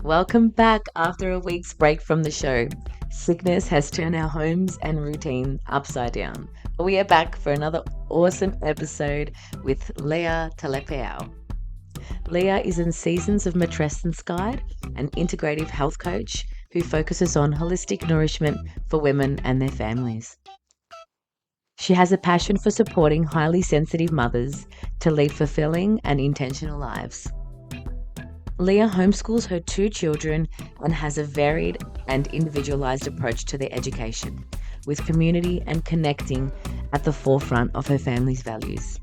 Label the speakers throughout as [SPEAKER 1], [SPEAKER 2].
[SPEAKER 1] Welcome back after a week's break from the show. Sickness has turned our homes and routine upside down. We are back for another awesome episode with Leah Talipeau. Leah is in seasons of Matrescence Guide, an integrative health coach who focuses on holistic nourishment for women and their families. She has a passion for supporting highly sensitive mothers to lead fulfilling and intentional lives. Leah homeschools her two children and has a varied and individualized approach to their education, with community and connecting at the forefront of her family's values.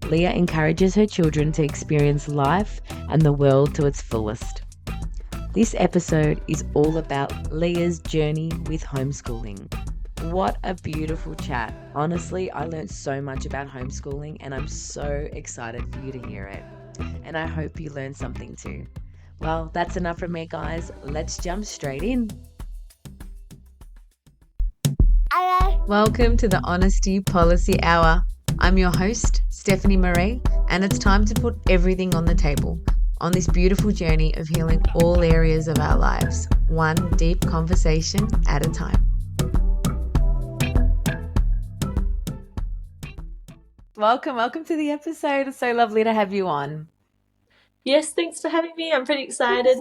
[SPEAKER 1] Leah encourages her children to experience life and the world to its fullest. This episode is all about Leah's journey with homeschooling. What a beautiful chat. Honestly, I learned so much about homeschooling and I'm so excited for you to hear it. And I hope you learned something too. Well, that's enough from me, guys. Let's jump straight in. Welcome to the Honesty Policy Hour. I'm your host, Stephanie Marie, and it's time to put everything on the table on this beautiful journey of healing all areas of our lives, one deep conversation at a time. Welcome to the episode. It's so lovely to have you on.
[SPEAKER 2] Yes, thanks for having me. I'm pretty excited.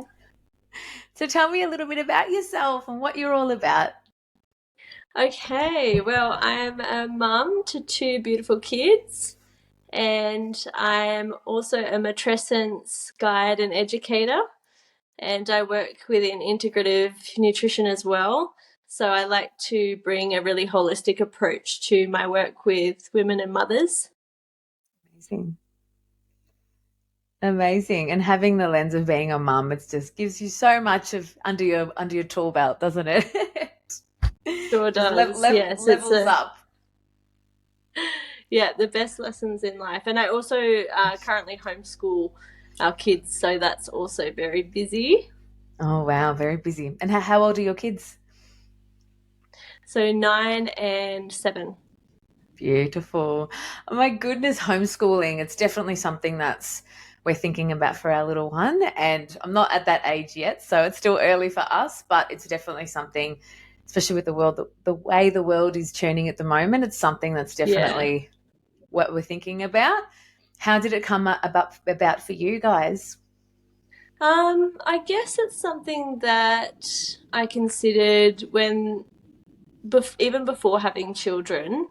[SPEAKER 1] So tell me a little bit about yourself and what you're all about.
[SPEAKER 2] Okay, well, I'm a mum to two beautiful kids, and I'm also a matrescence guide and educator, and I work within integrative nutrition as well. So I like to bring a really holistic approach to my work with women and mothers.
[SPEAKER 1] Amazing. And having the lens of being a mum, it just gives you so much of under your tool belt, doesn't it?
[SPEAKER 2] Sure
[SPEAKER 1] Just
[SPEAKER 2] does. Yes,
[SPEAKER 1] levels up.
[SPEAKER 2] Yeah, the best lessons in life. And I also currently homeschool our kids, so that's also very busy.
[SPEAKER 1] Oh wow, very busy. And how old are your kids?
[SPEAKER 2] So 9 and 7.
[SPEAKER 1] Beautiful. Oh my goodness, homeschooling. It's definitely something that's we're thinking about for our little one. And I'm not at that age yet, so it's still early for us, but it's definitely something, especially with the way the world is churning at the moment, it's something that's
[SPEAKER 2] Yeah.
[SPEAKER 1] definitely what we're thinking about. How did it come about for you guys?
[SPEAKER 2] I guess it's something that I considered when, even before having children,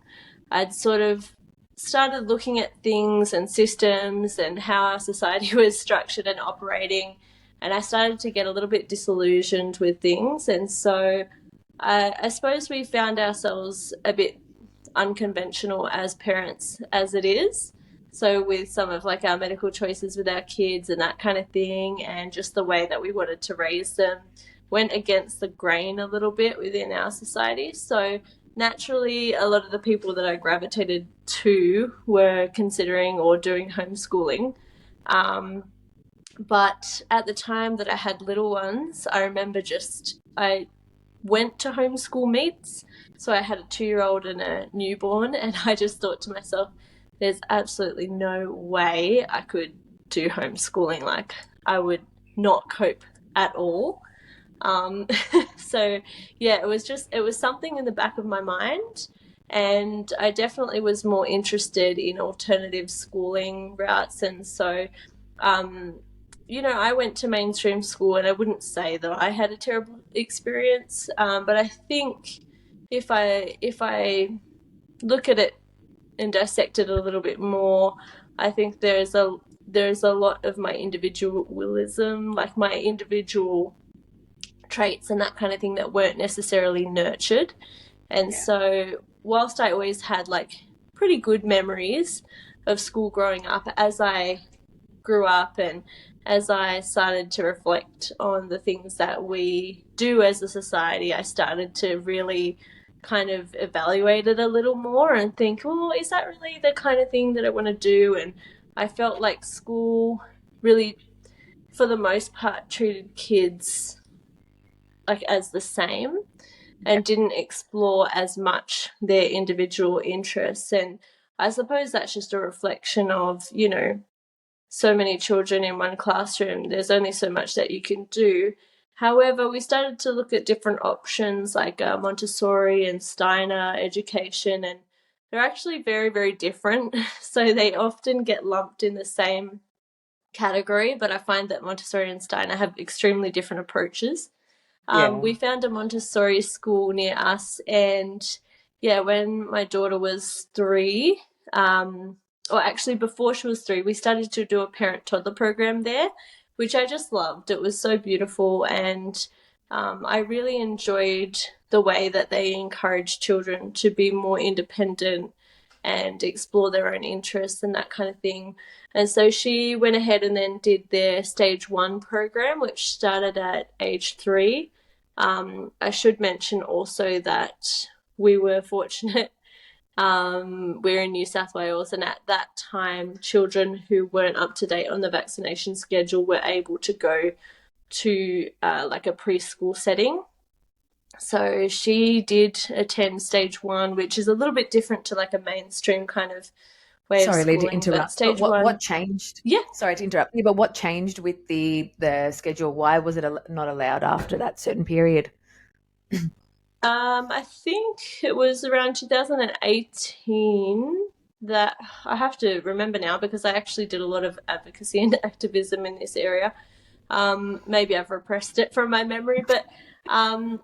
[SPEAKER 2] I'd sort of started looking at things and systems and how our society was structured and operating. And I started to get a little bit disillusioned with things. And so I suppose we found ourselves a bit unconventional as parents as it is. So with some of like our medical choices with our kids and that kind of thing, and just the way that we wanted to raise them went against the grain a little bit within our society. So naturally, a lot of the people that I gravitated to were considering or doing homeschooling. Um, but at the time that I had little ones, I remember I went to homeschool meets. So I had a 2-year-old and a newborn, and I just thought to myself, there's absolutely no way I could do homeschooling. Like, I would not cope at all. Um, so, yeah, it was something in the back of my mind. And I definitely was more interested in alternative schooling routes. And so, um, I went to mainstream school, and I wouldn't say that I had a terrible experience, but I think if I look at it and dissect it a little bit more, I think there's a lot of my individualism, like my individual traits and that kind of thing that weren't necessarily nurtured. And
[SPEAKER 1] Yeah.
[SPEAKER 2] so, whilst I always had like pretty good memories of school growing up, as I grew up and as I started to reflect on the things that we do as a society, I started to really kind of evaluate it a little more and think, oh, is that really the kind of thing that I want to do? And I felt like school really, for the most part, treated kids like as the same
[SPEAKER 1] Yeah.
[SPEAKER 2] and didn't explore as much their individual interests. And I suppose that's just a reflection of, so many children in one classroom, there's only so much that you can do. However, we started to look at different options like Montessori and Steiner education, and they're actually very, very different. So they often get lumped in the same category, but I find that Montessori and Steiner have extremely different approaches.
[SPEAKER 1] Yeah.
[SPEAKER 2] We found a Montessori school near us, and yeah, when my daughter was 3, or actually before she was 3, we started to do a parent toddler program there, which I just loved. It was so beautiful, and I really enjoyed the way that they encourage children to be more independent and explore their own interests and that kind of thing. And so she went ahead and then did their stage 1 program, which started at age 3. I should mention also that we were fortunate. We're in New South Wales, and at that time, children who weren't up to date on the vaccination schedule were able to go to like a preschool setting. So she did attend stage 1, which is a little bit different to like a mainstream kind of way of
[SPEAKER 1] Sorry, Lee, to
[SPEAKER 2] schooling. But
[SPEAKER 1] interrupt. But
[SPEAKER 2] stage
[SPEAKER 1] what
[SPEAKER 2] 1,
[SPEAKER 1] changed?
[SPEAKER 2] yeah.
[SPEAKER 1] Sorry to interrupt you, but what changed with the schedule? Why was it not allowed after that certain period?
[SPEAKER 2] I think it was around 2018 that I have to remember now because I actually did a lot of advocacy and activism in this area. Maybe I've repressed it from my memory, but um,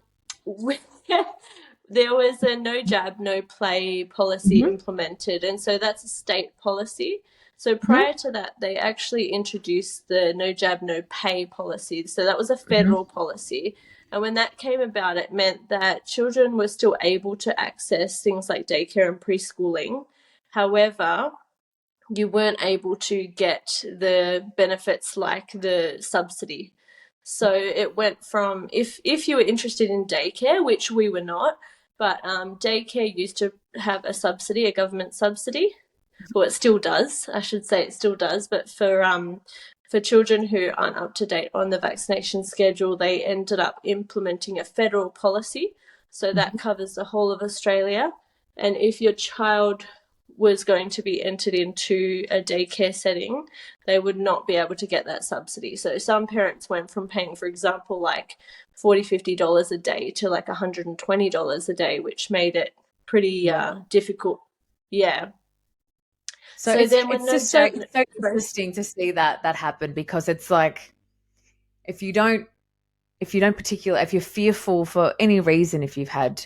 [SPEAKER 2] there was a no jab, no play policy
[SPEAKER 1] Mm-hmm.
[SPEAKER 2] implemented, and so that's a state policy. So
[SPEAKER 1] Mm-hmm.
[SPEAKER 2] prior to that, they actually introduced the no jab, no pay policy. So that was a
[SPEAKER 1] Mm-hmm.
[SPEAKER 2] federal policy. And when that came about, it meant that children were still able to access things like daycare and preschooling. However, you weren't able to get the benefits like the subsidy. So it went from if you were interested in daycare, which we were not, but daycare used to have a subsidy, a government subsidy. Well, it still does. I should say it still does. But for children who aren't up to date on the vaccination schedule, they ended up implementing a federal policy. So that covers the whole of Australia. And if your child was going to be entered into a daycare setting, they would not be able to get that subsidy. So some parents went from paying, for example, like $40, $50 a day to like $120 a day, which made it pretty
[SPEAKER 1] Wow.
[SPEAKER 2] difficult. Yeah.
[SPEAKER 1] So
[SPEAKER 2] So then when
[SPEAKER 1] it's
[SPEAKER 2] no
[SPEAKER 1] just so
[SPEAKER 2] jab,
[SPEAKER 1] it's so interesting to see that happen, because it's like if you don't if you're fearful for any reason, if you've had,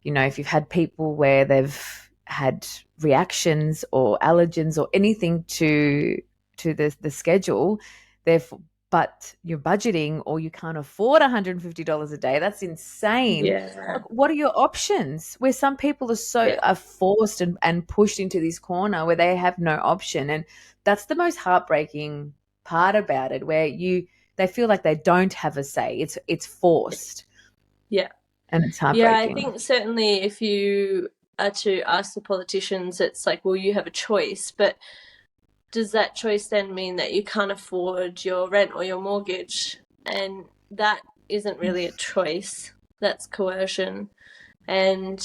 [SPEAKER 1] if you've had people where they've had reactions or allergens or anything to the schedule, therefore, but you're budgeting or you can't afford $150 a day, that's insane.
[SPEAKER 2] yeah,
[SPEAKER 1] Like, what are your options? Where some people
[SPEAKER 2] yeah,
[SPEAKER 1] are forced and pushed into this corner where they have no option, and that's the most heartbreaking part about it, where they feel like they don't have a say. It's forced,
[SPEAKER 2] yeah.
[SPEAKER 1] and it's
[SPEAKER 2] Yeah, I
[SPEAKER 1] heartbreaking.
[SPEAKER 2] think certainly if you are to ask the politicians, it's like, well, you have a choice, but does that choice then mean that you can't afford your rent or your mortgage? And that isn't really a choice, that's coercion. And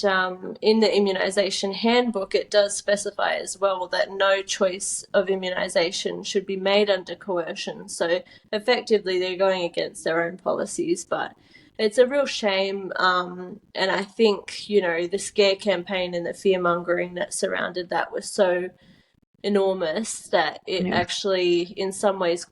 [SPEAKER 2] in the immunisation handbook, it does specify as well that no choice of immunisation should be made under coercion. So effectively, they're going against their own policies, but it's a real shame. And I think, the scare campaign and the fear mongering that surrounded that was so enormous that it
[SPEAKER 1] Yeah.
[SPEAKER 2] actually, in some ways,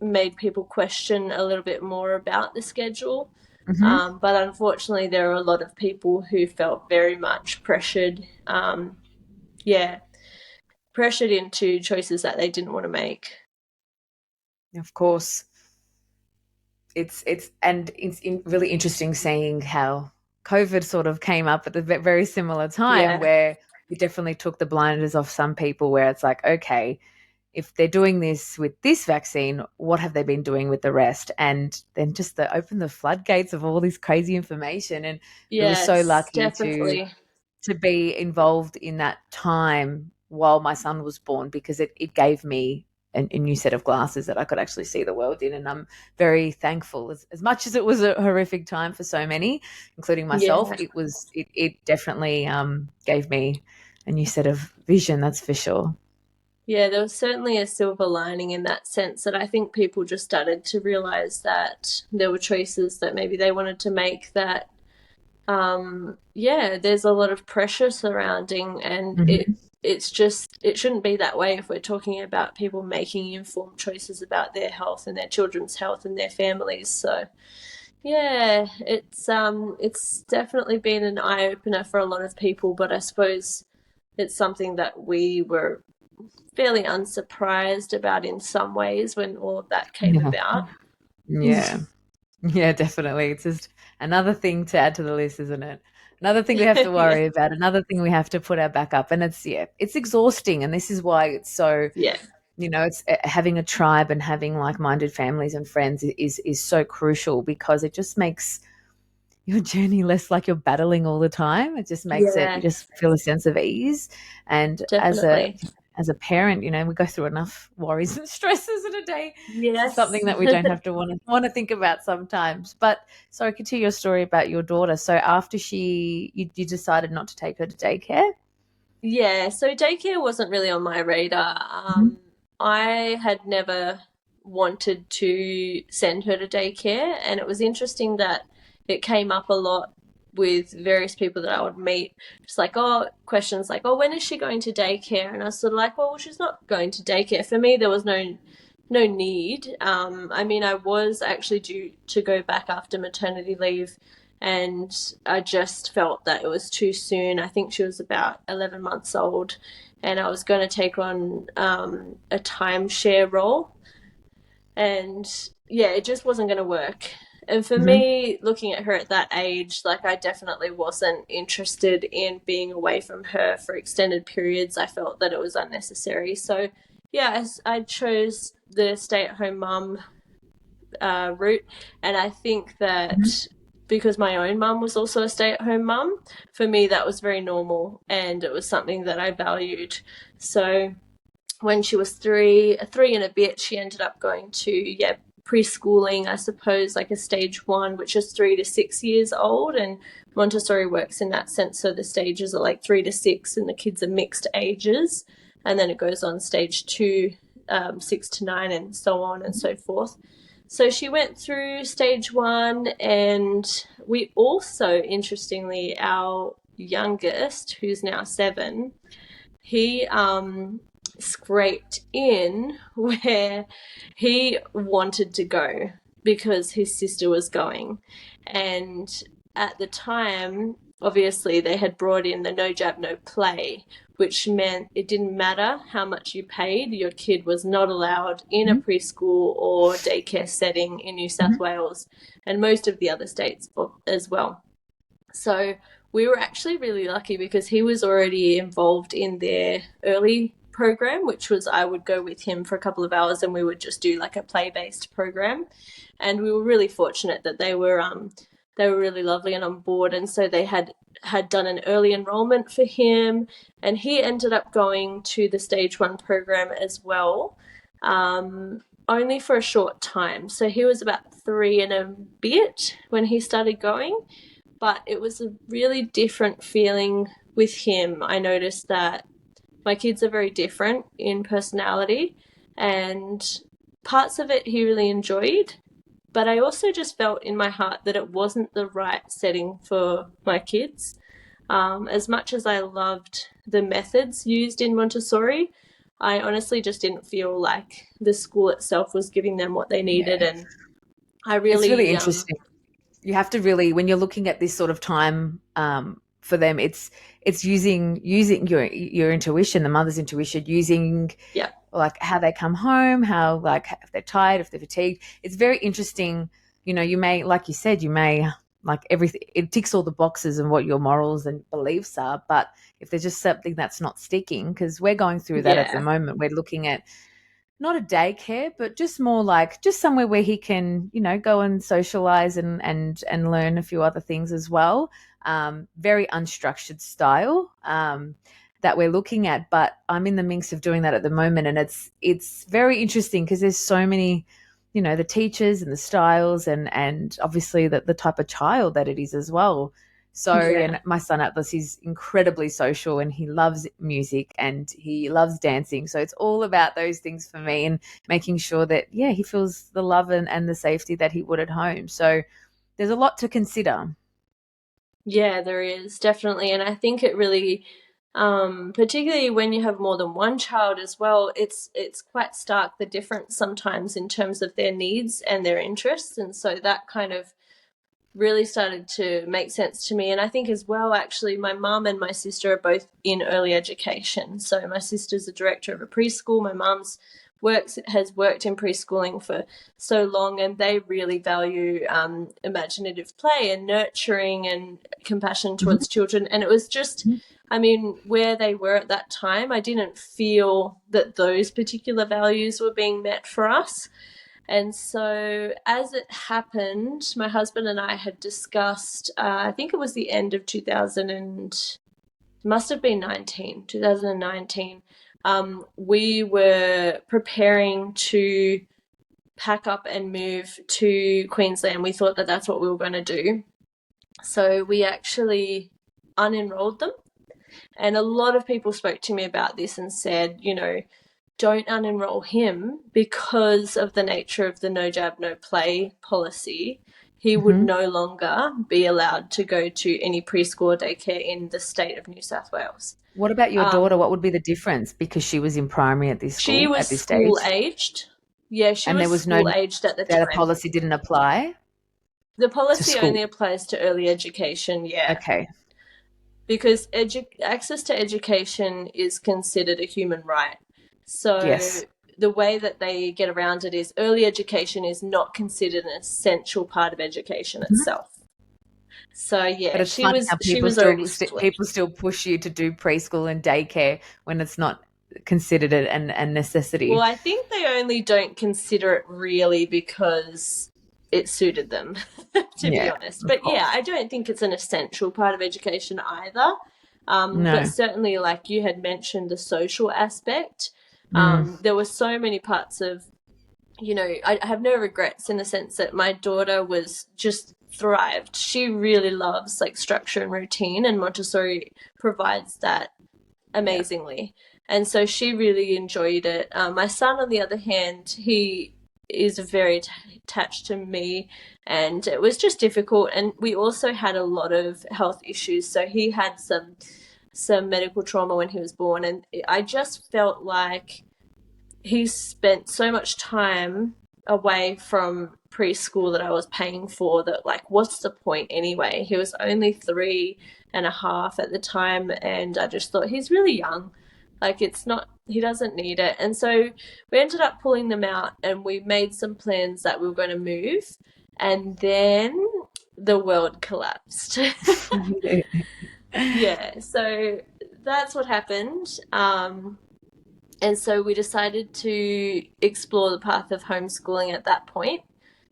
[SPEAKER 2] made people question a little bit more about the schedule.
[SPEAKER 1] Hmm.
[SPEAKER 2] But unfortunately, there are a lot of people who felt very much pressured, yeah, pressured into choices that they didn't want to make.
[SPEAKER 1] Of course. It's really interesting seeing how COVID sort of came up at a very similar time,
[SPEAKER 2] Yeah,
[SPEAKER 1] where it definitely took the blinders off some people, where it's like, okay, if they're doing this with this vaccine, what have they been doing with the rest? And then just open the floodgates of all this crazy information. And we were so
[SPEAKER 2] yes,
[SPEAKER 1] lucky
[SPEAKER 2] definitely.
[SPEAKER 1] to be involved in that time while my son was born, because it gave me a new set of glasses that I could actually see the world in. And I'm very thankful. As much as it was a horrific time for so many, including myself,
[SPEAKER 2] Yeah,
[SPEAKER 1] it definitely gave me a new set of vision, that's for sure.
[SPEAKER 2] Yeah, there was certainly a silver lining in that sense that I think people just started to realize that there were choices that maybe they wanted to make that yeah, there's a lot of pressure surrounding, and
[SPEAKER 1] Hmm.
[SPEAKER 2] it's just it shouldn't be that way if we're talking about people making informed choices about their health and their children's health and their families. So yeah, it's definitely been an eye opener for a lot of people, but I suppose it's something that we were fairly unsurprised about in some ways when all of that came
[SPEAKER 1] Yeah.
[SPEAKER 2] about.
[SPEAKER 1] Yeah. Yeah, definitely. It's just another thing to add to the list, isn't it? Another thing we have to
[SPEAKER 2] Yeah,
[SPEAKER 1] worry about, another thing we have to put our back up. And it's, yeah, it's exhausting. And this is why it's so,
[SPEAKER 2] yeah,
[SPEAKER 1] it's having a tribe and having like-minded families and friends is so crucial, because it just makes your journey less like you're battling all the time. It just makes it, you
[SPEAKER 2] yeah,
[SPEAKER 1] just feel a sense of ease. And
[SPEAKER 2] definitely.
[SPEAKER 1] as a parent, we go through enough worries and stresses in a day. This is something
[SPEAKER 2] Yes.
[SPEAKER 1] that we don't have to want to think about sometimes. But sorry, continue your story about your daughter. So after you decided not to take her to daycare.
[SPEAKER 2] Yeah, so daycare wasn't really on my radar.
[SPEAKER 1] Mhm.
[SPEAKER 2] I had never wanted to send her to daycare, and it was interesting that it came up a lot with various people that I would meet. Just like, oh, questions like, oh, when is she going to daycare? And I was sort of like, well, she's not going to daycare. For me, there was no need. I mean, I was actually due to go back after maternity leave, and I just felt that it was too soon. I think she was about 11 months old, and I was going to take on a timeshare role, and yeah, it just wasn't going to work. And for
[SPEAKER 1] Mhm.
[SPEAKER 2] me, looking at her at that age, like I definitely wasn't interested in being away from her for extended periods. I felt that it was unnecessary. So, yeah, I chose the stay at home mum route. And I think
[SPEAKER 1] Mhm.
[SPEAKER 2] that because my own mum was also a stay at home mum, for me that was very normal and it was something that I valued. So when she was three and a bit, she ended up going to, yeah, preschooling, I suppose, like a stage one, which is 3 to 6 years old. And Montessori works in that sense. So the stages are like 3 to 6, and the kids are mixed ages. And then it goes on stage two, 6 to 9, and so on and so forth. So she went through stage one, and we also, interestingly, our youngest, who's now 7, he scraped in where he wanted to go because his sister was going. And at the time, obviously, they had brought in the no jab, no play, which meant it didn't matter how much you paid, your kid was not allowed in a
[SPEAKER 1] Mhm.
[SPEAKER 2] preschool or daycare setting in New South
[SPEAKER 1] Mhm.
[SPEAKER 2] Wales and most of the other states as well. So we were actually really lucky because he was already involved in their early program, which was I would go with him for a couple of hours and we would just do like a play based program. And we were really fortunate that they were really lovely and on board, and so they had done an early enrollment for him, and he ended up going to the stage one program as well. Only for a short time. So he was about 3 and a bit when he started going, but it was a really different feeling with him. I noticed that my kids are very different in personality, and parts of it he really enjoyed. But I also just felt in my heart that it wasn't the right setting for my kids. As much as I loved the methods used in Montessori, I honestly just didn't feel like the school itself was giving them what they needed.
[SPEAKER 1] Yeah.
[SPEAKER 2] And I
[SPEAKER 1] It's really
[SPEAKER 2] really,
[SPEAKER 1] interesting. You have to really, when you're looking at this sort of time, for them, it's using your intuition, the mother's intuition, using
[SPEAKER 2] yeah,
[SPEAKER 1] like how they come home, how, like, if they're tired, if they're fatigued. It's very interesting. You may, like you said, you may, like, everything, it ticks all the boxes and what your morals and beliefs are, but if there's just something that's not sticking, because we're going through that at the
[SPEAKER 2] yeah,
[SPEAKER 1] moment, we're looking at not a daycare, but just more like just somewhere where he can, go and socialize and learn a few other things as well. Very unstructured style, that we're looking at. But I'm in the mix of doing that at the moment, and it's very interesting because there's so many, the teachers and the styles, and obviously the type of child that it is as well. So,
[SPEAKER 2] Yeah.
[SPEAKER 1] and my son Atlas, he's incredibly social and he loves music and he loves dancing. So it's all about those things for me and making sure that, yeah, he feels the love and the safety that he would at home. So there's a lot to consider.
[SPEAKER 2] Yeah, there is definitely. And I think it really, particularly when you have more than one child as well, it's quite stark the difference sometimes in terms of their needs and their interests. And so that kind of really started to make sense to me. And I think as well, actually, my mum and my sister are both in early education. So my sister's a director of a preschool. My mum's has worked in preschooling for so long, and they really value imaginative play and nurturing and compassion
[SPEAKER 1] Mhm.
[SPEAKER 2] towards children. And it was just, I mean, where they were at that time, I didn't feel that those particular values were being met for us. And so, as it happened, my husband and I had discussed, I think it was the end of 2000 and must have been 2019. We were preparing to pack up and move to Queensland. We thought that that's what we were going to do. So we actually unenrolled them. And a lot of people spoke to me about this and said, you know, don't unenroll him because of the nature of the no jab, no play policy. He would
[SPEAKER 1] Mhm.
[SPEAKER 2] no longer be allowed to go to any preschool or daycare in the state of New South Wales.
[SPEAKER 1] What about your daughter?
[SPEAKER 2] Um,
[SPEAKER 1] What would be the difference? Because she was in primary at this
[SPEAKER 2] she
[SPEAKER 1] school
[SPEAKER 2] was
[SPEAKER 1] at this
[SPEAKER 2] school
[SPEAKER 1] stage,
[SPEAKER 2] aged. Yeah, she
[SPEAKER 1] and there
[SPEAKER 2] was
[SPEAKER 1] was no
[SPEAKER 2] school aged at the
[SPEAKER 1] data
[SPEAKER 2] time.
[SPEAKER 1] policy didn't apply
[SPEAKER 2] The
[SPEAKER 1] to
[SPEAKER 2] policy
[SPEAKER 1] school.
[SPEAKER 2] only applies to early education, yeah,
[SPEAKER 1] Okay.
[SPEAKER 2] because access to education is considered a human right. So
[SPEAKER 1] Yes.
[SPEAKER 2] the way that they get around it is early education is not considered an essential part of education
[SPEAKER 1] Mhm.
[SPEAKER 2] itself. So
[SPEAKER 1] But
[SPEAKER 2] yeah,
[SPEAKER 1] it's funny how
[SPEAKER 2] she was already school
[SPEAKER 1] people
[SPEAKER 2] aged.
[SPEAKER 1] still push you to do preschool and daycare when it's not considered a
[SPEAKER 2] Well,
[SPEAKER 1] necessity.
[SPEAKER 2] I think they only don't consider it really because it suited them, to be
[SPEAKER 1] Yeah,
[SPEAKER 2] honest.
[SPEAKER 1] of
[SPEAKER 2] But yeah,
[SPEAKER 1] course.
[SPEAKER 2] I don't think it's an essential part of education either. But
[SPEAKER 1] No.
[SPEAKER 2] certainly, like you had mentioned, the social aspect,
[SPEAKER 1] Mm.
[SPEAKER 2] there were so many parts of, you know, I have no regrets in the sense that my daughter was just thrived. She really loves like structure and routine, and Montessori provides that
[SPEAKER 1] Yeah.
[SPEAKER 2] amazingly. And so she really enjoyed it. My son, on the other hand, he is very attached to me, and it was just difficult. And we also had a lot of health issues. So he had some medical trauma when he was born, and I just felt like he spent so much time away from preschool that I was paying for that, like, what's the point anyway? He was only 3.5 at the time, and I just thought he's really young. Like, it's not, he doesn't need it. And so we ended up pulling them out and we made some plans that we were going to move. And then the world collapsed. Yeah, so that's what happened. And so we decided to explore the path of homeschooling at that point.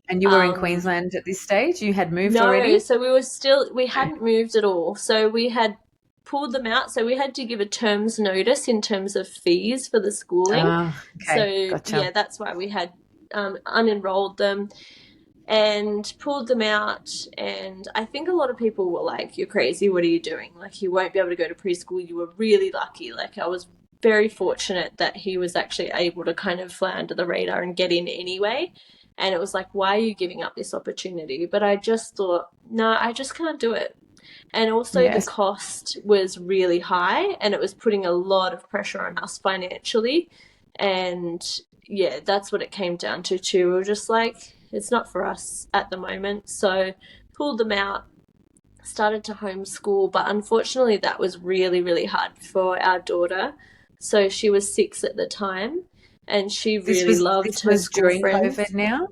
[SPEAKER 1] And you were in
[SPEAKER 2] Um,
[SPEAKER 1] Queensland at this stage? You had moved
[SPEAKER 2] no,
[SPEAKER 1] already?
[SPEAKER 2] so we
[SPEAKER 1] No.
[SPEAKER 2] hadn't moved at all. So we had pulled them out. So we had to give a term's notice in terms of fees for the schooling.
[SPEAKER 1] Ah, okay.
[SPEAKER 2] So
[SPEAKER 1] Gotcha.
[SPEAKER 2] yeah, that's why we had unenrolled them and pulled them out. And I think a lot of people were like, "You're crazy. What are you doing? Like, you won't be able to go to preschool." You were really lucky. Like, I was very fortunate that he was actually able to kind of fly under the radar and get in anyway. And it was like, why are you giving up this opportunity? But I just thought, no, I just can't do it. And also, the
[SPEAKER 1] Yes.
[SPEAKER 2] cost was really high and it was putting a lot of pressure on us financially. And yeah, that's what it came down to, too. We were just like, it's not for us at the moment. So pulled them out, started to homeschool, but unfortunately, that was really, really hard for our daughter. So she was 6 at the time and she really
[SPEAKER 1] This
[SPEAKER 2] loved her
[SPEAKER 1] was
[SPEAKER 2] school
[SPEAKER 1] during COVID
[SPEAKER 2] friends.
[SPEAKER 1] now?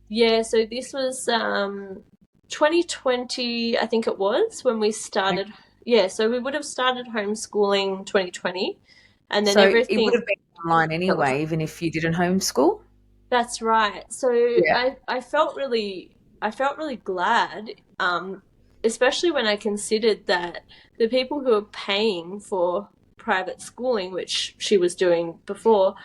[SPEAKER 2] Yeah, so this was 2020, I think it was, when we
[SPEAKER 1] Like,
[SPEAKER 2] started. Yeah, so we would have started homeschooling 2020, and then
[SPEAKER 1] so it would
[SPEAKER 2] everything
[SPEAKER 1] have been online
[SPEAKER 2] fell
[SPEAKER 1] anyway,
[SPEAKER 2] apart.
[SPEAKER 1] even if you didn't homeschool?
[SPEAKER 2] That's right. So
[SPEAKER 1] Yeah.
[SPEAKER 2] I felt really glad, especially when I considered that the people who are paying for private schooling, which she was doing before,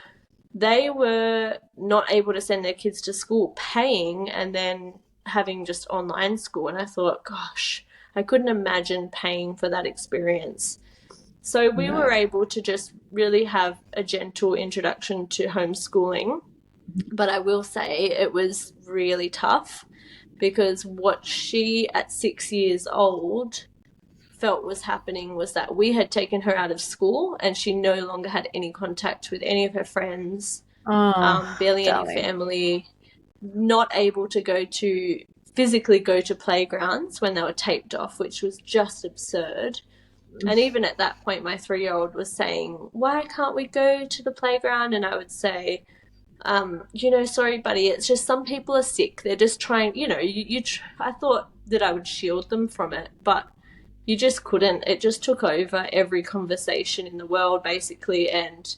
[SPEAKER 2] they were not able to send their kids to school paying and then having just online school. And I thought, gosh, I couldn't imagine paying for that experience. So we
[SPEAKER 1] No.
[SPEAKER 2] were able to just really have a gentle introduction to homeschooling. But I will say it was really tough because what she, at 6 years old, felt was happening was that we had taken her out of school and she no longer had any contact with any of her friends,
[SPEAKER 1] Oh,
[SPEAKER 2] barely any
[SPEAKER 1] darling.
[SPEAKER 2] family, not able to physically go to playgrounds when they were taped off, which was just absurd. And even at that point, my 3-year-old was saying, "Why can't we go to the playground?" And I would say, sorry, buddy, it's just some people are sick. They're just trying, I thought that I would shield them from it, but you just couldn't. It just took over every conversation in the world, basically. And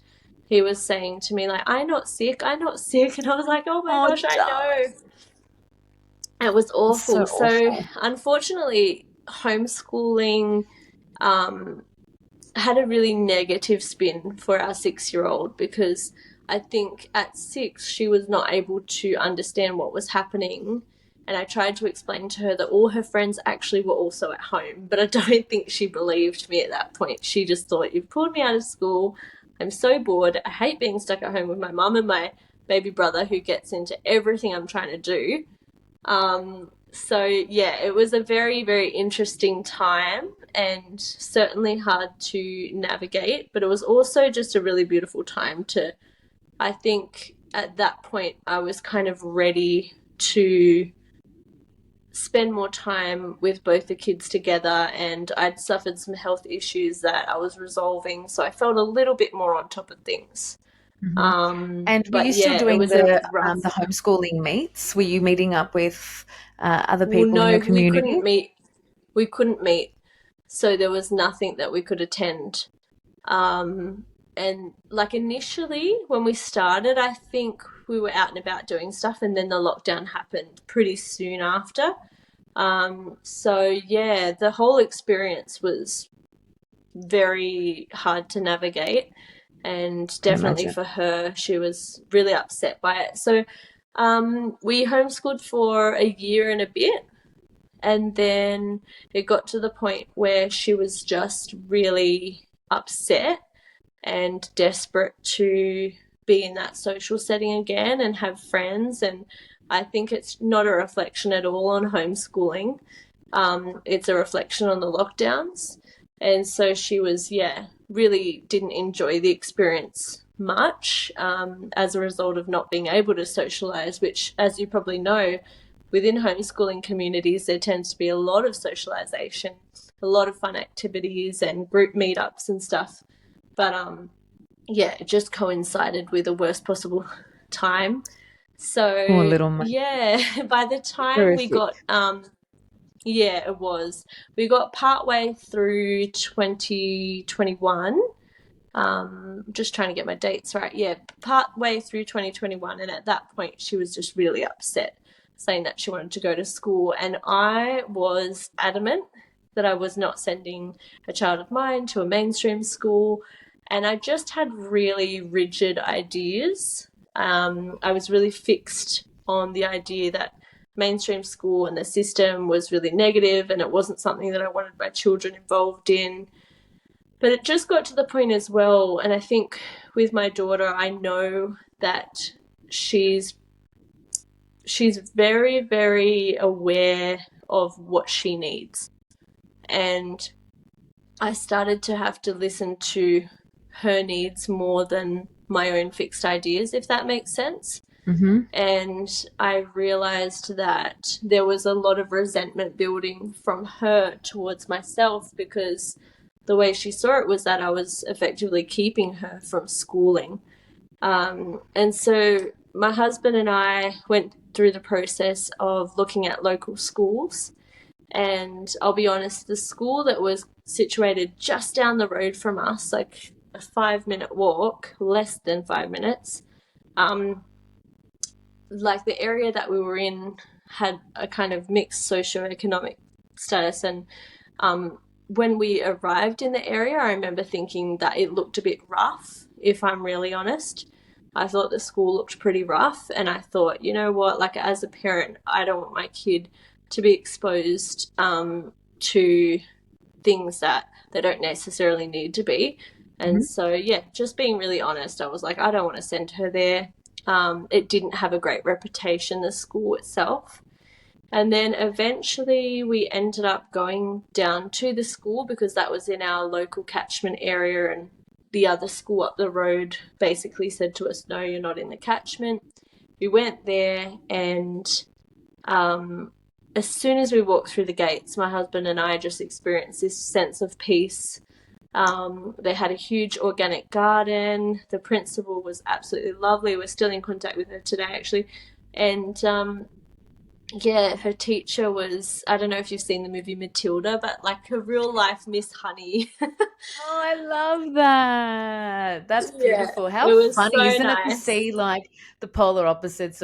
[SPEAKER 2] he was saying to me, like, I'm not sick, I'm not sick. And I was like, oh my
[SPEAKER 1] Oh,
[SPEAKER 2] gosh, I
[SPEAKER 1] darling.
[SPEAKER 2] know. It was
[SPEAKER 1] It's so
[SPEAKER 2] awful. So,
[SPEAKER 1] awful.
[SPEAKER 2] unfortunately, homeschooling um, had a really negative spin for our 6-year-old because I think at 6 she was not able to understand what was happening. And I tried to explain to her that all her friends actually were also at home, but I don't think she believed me at that point. She just thought, "You've pulled me out of school. I'm so bored. I hate being stuck at home with my mum and my baby brother who gets into everything I'm trying to do." So yeah, it was a very, very interesting time and certainly hard to navigate, but it was also just a really beautiful time to, I think at that point I was kind of ready to spend more time with both the kids together, and I'd suffered some health issues that I was resolving, so I felt a little bit more on top of things.
[SPEAKER 1] Mhm. And were
[SPEAKER 2] But
[SPEAKER 1] you still
[SPEAKER 2] yeah, it
[SPEAKER 1] doing
[SPEAKER 2] was a
[SPEAKER 1] the
[SPEAKER 2] rough.
[SPEAKER 1] homeschooling meets? Were you meeting up with other
[SPEAKER 2] Well,
[SPEAKER 1] people in
[SPEAKER 2] no,
[SPEAKER 1] your
[SPEAKER 2] we
[SPEAKER 1] community?
[SPEAKER 2] couldn't meet. We couldn't meet, so there was nothing that we could attend. Um, and like initially when we started, I think we were out and about doing stuff, and then the lockdown happened pretty soon after. So yeah, the whole experience was very hard to navigate, and
[SPEAKER 1] Can
[SPEAKER 2] definitely
[SPEAKER 1] imagine.
[SPEAKER 2] for her, she was really upset by it. So we homeschooled for a year and a bit, and then it got to the point where she was just really upset and desperate to be in that social setting again and have friends. And I think it's not a reflection at all on homeschooling. It's a reflection on the lockdowns. And so she was, yeah, really didn't enjoy the experience much as a result of not being able to socialize, which, as you probably know, within homeschooling communities, there tends to be a lot of socialization, a lot of fun activities and group meetups and stuff. But yeah, it just coincided with the worst possible time.
[SPEAKER 1] Poor
[SPEAKER 2] So
[SPEAKER 1] little mate.
[SPEAKER 2] yeah, by the time we
[SPEAKER 1] Horrific.
[SPEAKER 2] got yeah, it was. We got partway through 2021. Just trying to get my dates right. Yeah, partway through 2021, and at that point she was just really upset, saying that she wanted to go to school, and I was adamant that I was not sending a child of mine to a mainstream school, and I just had really rigid ideas. I was really fixed on the idea that mainstream school and the system was really negative and it wasn't something that I wanted my children involved in. But it just got to the point as well, and I think with my daughter, I know that she's she's very, very aware of what she needs. And I started to have to listen to her needs more than my own fixed ideas, if that makes sense.
[SPEAKER 1] Mm-hmm.
[SPEAKER 2] And I realized that there was a lot of resentment building from her towards myself because the way she saw it was that I was effectively keeping her from schooling. And so my husband and I went through the process of looking at local schools. And I'll be honest, the school that was situated just down the road from us, like a 5 minute walk, less than 5 minutes, um, like the area that we were in had a kind of mixed socioeconomic status. And when we arrived in the area, I remember thinking that it looked a bit rough, if I'm really honest. I thought the school looked pretty rough, and I thought, like as a parent, I don't want my kid to be exposed to things that they don't necessarily need to be. And so, yeah, just being really honest, I was like, I don't want to send her there. It didn't have a great reputation, the school itself. And then eventually we ended up going down to the school because that was in our local catchment area, and the other school up the road basically said to us, no, you're not in the catchment. We went there, and as soon as we walked through the gates, my husband and I just experienced this sense of peace. They had a huge organic garden. The principal was absolutely lovely. We're still in contact with her today, actually. And yeah, her teacher was, I don't know if you've seen the movie Matilda, but like a real life Miss Honey.
[SPEAKER 1] Oh, I love that. That's
[SPEAKER 2] Yeah,
[SPEAKER 1] beautiful.
[SPEAKER 2] it
[SPEAKER 1] How
[SPEAKER 2] was
[SPEAKER 1] funny,
[SPEAKER 2] so
[SPEAKER 1] isn't it, to
[SPEAKER 2] nice.
[SPEAKER 1] see like the polar opposites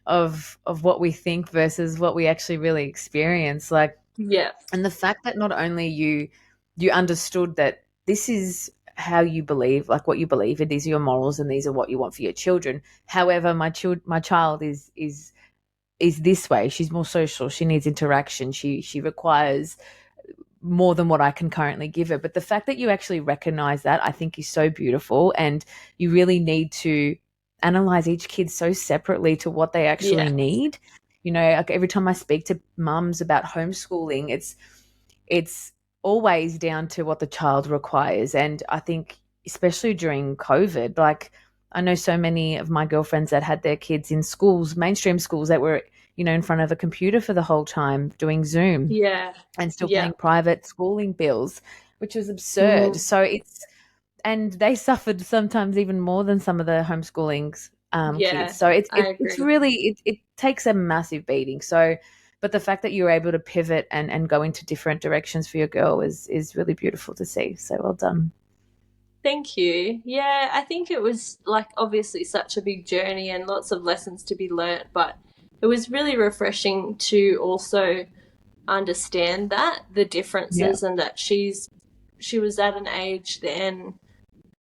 [SPEAKER 1] of what we think versus what we actually really experience. Like,
[SPEAKER 2] Yeah,
[SPEAKER 1] and the fact that not only you understood that this is how you believe, like what you believe, and these are your morals, and these are what you want for your children. However, my child is this way. She's more social. She needs interaction. She requires more than what I can currently give her. But the fact that you actually recognize that, I think, is so beautiful. And you really need to analyze each kid so separately to what they actually
[SPEAKER 2] yeah,
[SPEAKER 1] need. You know, like every time I speak to mums about homeschooling, it's always down to what the child requires. And I think, especially during COVID, like I know so many of my girlfriends that had their kids in schools, mainstream schools, that were, in front of a computer for the whole time doing Zoom
[SPEAKER 2] yeah,
[SPEAKER 1] and still
[SPEAKER 2] yeah,
[SPEAKER 1] paying private schooling bills, which was absurd.
[SPEAKER 2] mm,
[SPEAKER 1] So and they suffered sometimes even more than some of the homeschooling kids.
[SPEAKER 2] yeah,
[SPEAKER 1] So
[SPEAKER 2] I
[SPEAKER 1] it's
[SPEAKER 2] agree.
[SPEAKER 1] really, it takes a massive beating. So, but the fact that you're able to pivot and go into different directions for your girl is really beautiful to see. So well done.
[SPEAKER 2] Thank you. Yeah, I think it was like obviously such a big journey and lots of lessons to be learnt, but it was really refreshing to also understand that the
[SPEAKER 1] Yeah.
[SPEAKER 2] differences, and that she was at an age then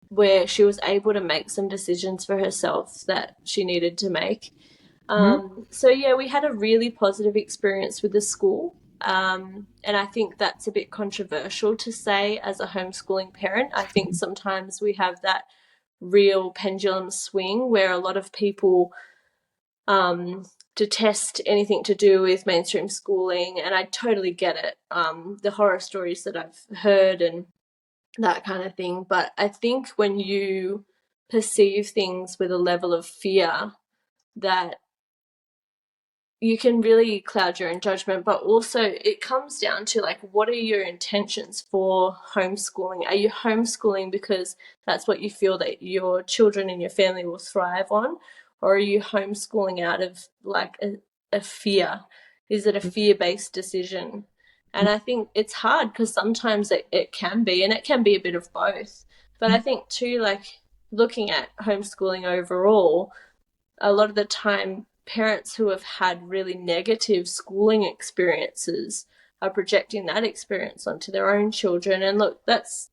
[SPEAKER 2] where she was able to make some decisions for herself that she needed to make.
[SPEAKER 1] Mhm.
[SPEAKER 2] So yeah, we had a really positive experience with the school. And I think that's a bit controversial to say as a homeschooling parent. I think sometimes we have that real pendulum swing where a lot of people detest anything to do with mainstream schooling, and I totally get it. The horror stories that I've heard and that kind of thing. But I think when you perceive things with a level of fear, that you can really cloud your own judgment, but also it comes down to like, what are your intentions for homeschooling? Are you homeschooling because that's what you feel that your children and your family will thrive on? Or are you homeschooling out of like a fear? Is it a fear based decision? And I think it's hard because sometimes it can be, and it can be a bit of both. But I think too, like looking at homeschooling overall, a lot of the time parents who have had really negative schooling experiences are projecting that experience onto their own children. And look, that's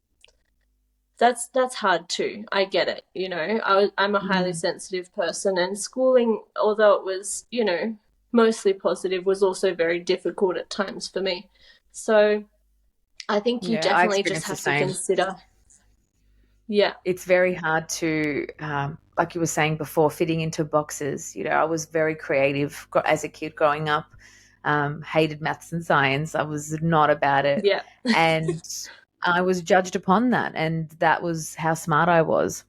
[SPEAKER 2] hard too. I get it. I'm a highly
[SPEAKER 1] Mm.
[SPEAKER 2] sensitive person, and schooling, although it was mostly positive, was also very difficult at times for me. So I think you
[SPEAKER 1] Yeah, I
[SPEAKER 2] definitely just
[SPEAKER 1] experienced the
[SPEAKER 2] have to
[SPEAKER 1] same.
[SPEAKER 2] consider. Yeah,
[SPEAKER 1] It's very hard to, like you were saying before, fitting into boxes. I was very creative as a kid growing up, hated maths and science. I was not about it.
[SPEAKER 2] yeah.
[SPEAKER 1] And I was judged upon that. And that was how smart I was.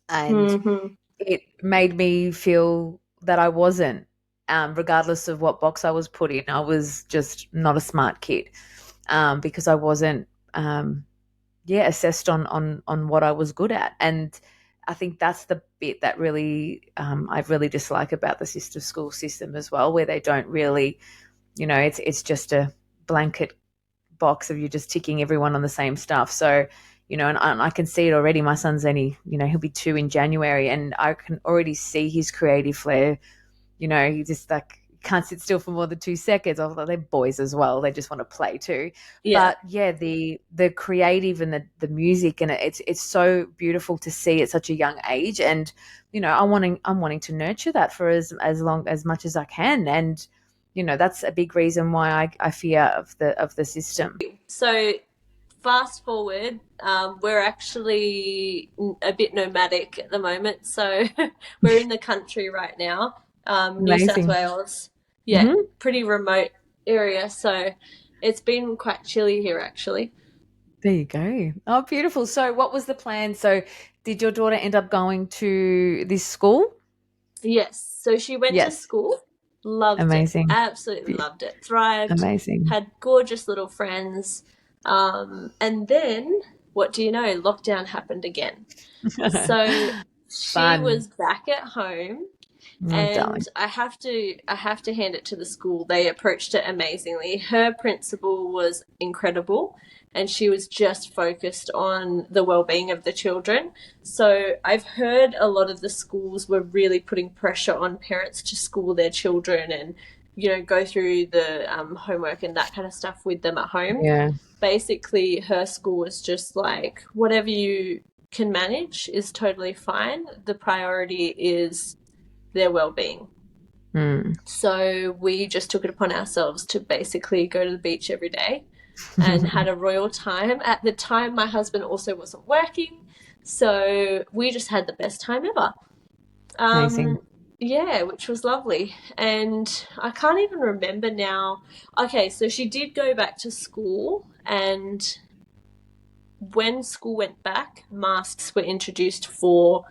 [SPEAKER 1] And
[SPEAKER 2] Mm-hmm.
[SPEAKER 1] it made me feel that I wasn't, regardless of what box I was put in. I was just not a smart kid, because I wasn't. Assessed on what I was good at. And I think that's the bit that really, I really dislike about the sister school system as well, where they don't really, it's just a blanket box of you just ticking everyone on the same stuff. So, and I can see it already. My son's only, he'll be 2 in January, and I can already see his creative flair. He just like can't sit still for more than 2 seconds. Although they're boys as well, they just want to play too.
[SPEAKER 2] Yeah,
[SPEAKER 1] But yeah, the creative and the music, and it's so beautiful to see at such a young age. And I'm wanting to nurture that for as long as much as I can. And that's a big reason why I fear of the system.
[SPEAKER 2] So fast forward, we're actually a bit nomadic at the moment. So we're in the country right now, New South
[SPEAKER 1] Amazing.
[SPEAKER 2] Wales. Yeah,
[SPEAKER 1] Hmm.
[SPEAKER 2] pretty remote area. So it's been quite chilly here, actually.
[SPEAKER 1] There you go. Oh, beautiful. So what was the plan? So did your daughter end up going to this school?
[SPEAKER 2] Yes. So she went to
[SPEAKER 1] Yes.
[SPEAKER 2] school, loved it,
[SPEAKER 1] Amazing.
[SPEAKER 2] absolutely loved it, thrived,
[SPEAKER 1] Amazing.
[SPEAKER 2] had gorgeous little friends. And then, what do you know? Lockdown happened again. So she
[SPEAKER 1] Fun.
[SPEAKER 2] was back at home,
[SPEAKER 1] Oh,
[SPEAKER 2] and
[SPEAKER 1] darling.
[SPEAKER 2] I have to hand it to the school. They approached it amazingly. Her principal was incredible, and she was just focused on the well-being of the children. So I've heard a lot of the schools were really putting pressure on parents to school their children and go through the homework and that kind of stuff with them at home.
[SPEAKER 1] Yeah.
[SPEAKER 2] Basically, her school was just like, whatever you can manage is totally fine. The priority is their well-being.
[SPEAKER 1] Mm.
[SPEAKER 2] So we just took it upon ourselves to basically go to the beach every day and had a royal time. At the time, my husband also wasn't working, so we just had the best time ever.
[SPEAKER 1] Amazing.
[SPEAKER 2] Um, yeah, which was lovely. And I can't even remember now. Okay, so she did go back to school, and when school went back, masks were introduced for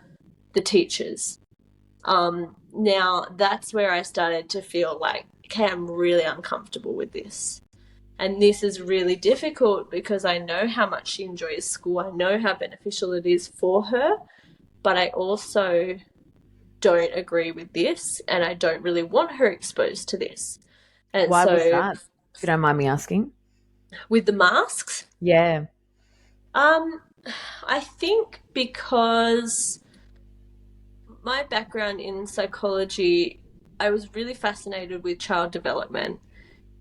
[SPEAKER 2] the teachers. Now that's where I started to feel like, okay, I'm really uncomfortable with this. And this is really difficult because I know how much she enjoys school. I know how beneficial it is for her, but I also don't agree with this and I don't really want her exposed to this. And
[SPEAKER 1] Why was
[SPEAKER 2] so
[SPEAKER 1] that? If you don't mind me asking.
[SPEAKER 2] with the masks,
[SPEAKER 1] Yeah.
[SPEAKER 2] um, I think because my background in psychology, I was really fascinated with child development.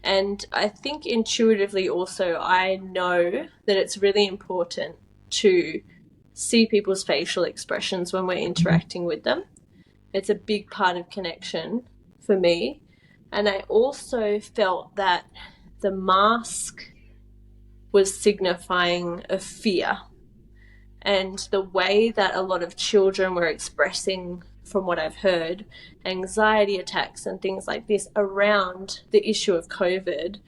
[SPEAKER 2] And I think intuitively also, I know that it's really important to see people's facial expressions when we're
[SPEAKER 1] Mhm.
[SPEAKER 2] interacting with them. It's a big part of connection for me. And I also felt that the mask was signifying a fear, and the way that a lot of children were expressing, from what I've heard, anxiety attacks and things like this around the issue of COVID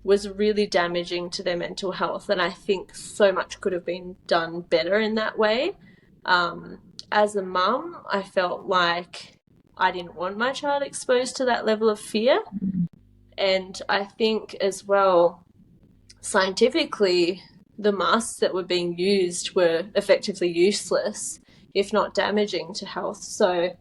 [SPEAKER 2] was really damaging to their mental health. And I think so much could have been done better in that way. Um, as a mum, I felt like I didn't want my child exposed to that level of fear. And I think as well, scientifically, the masks that were being used were effectively useless, if not damaging to health. So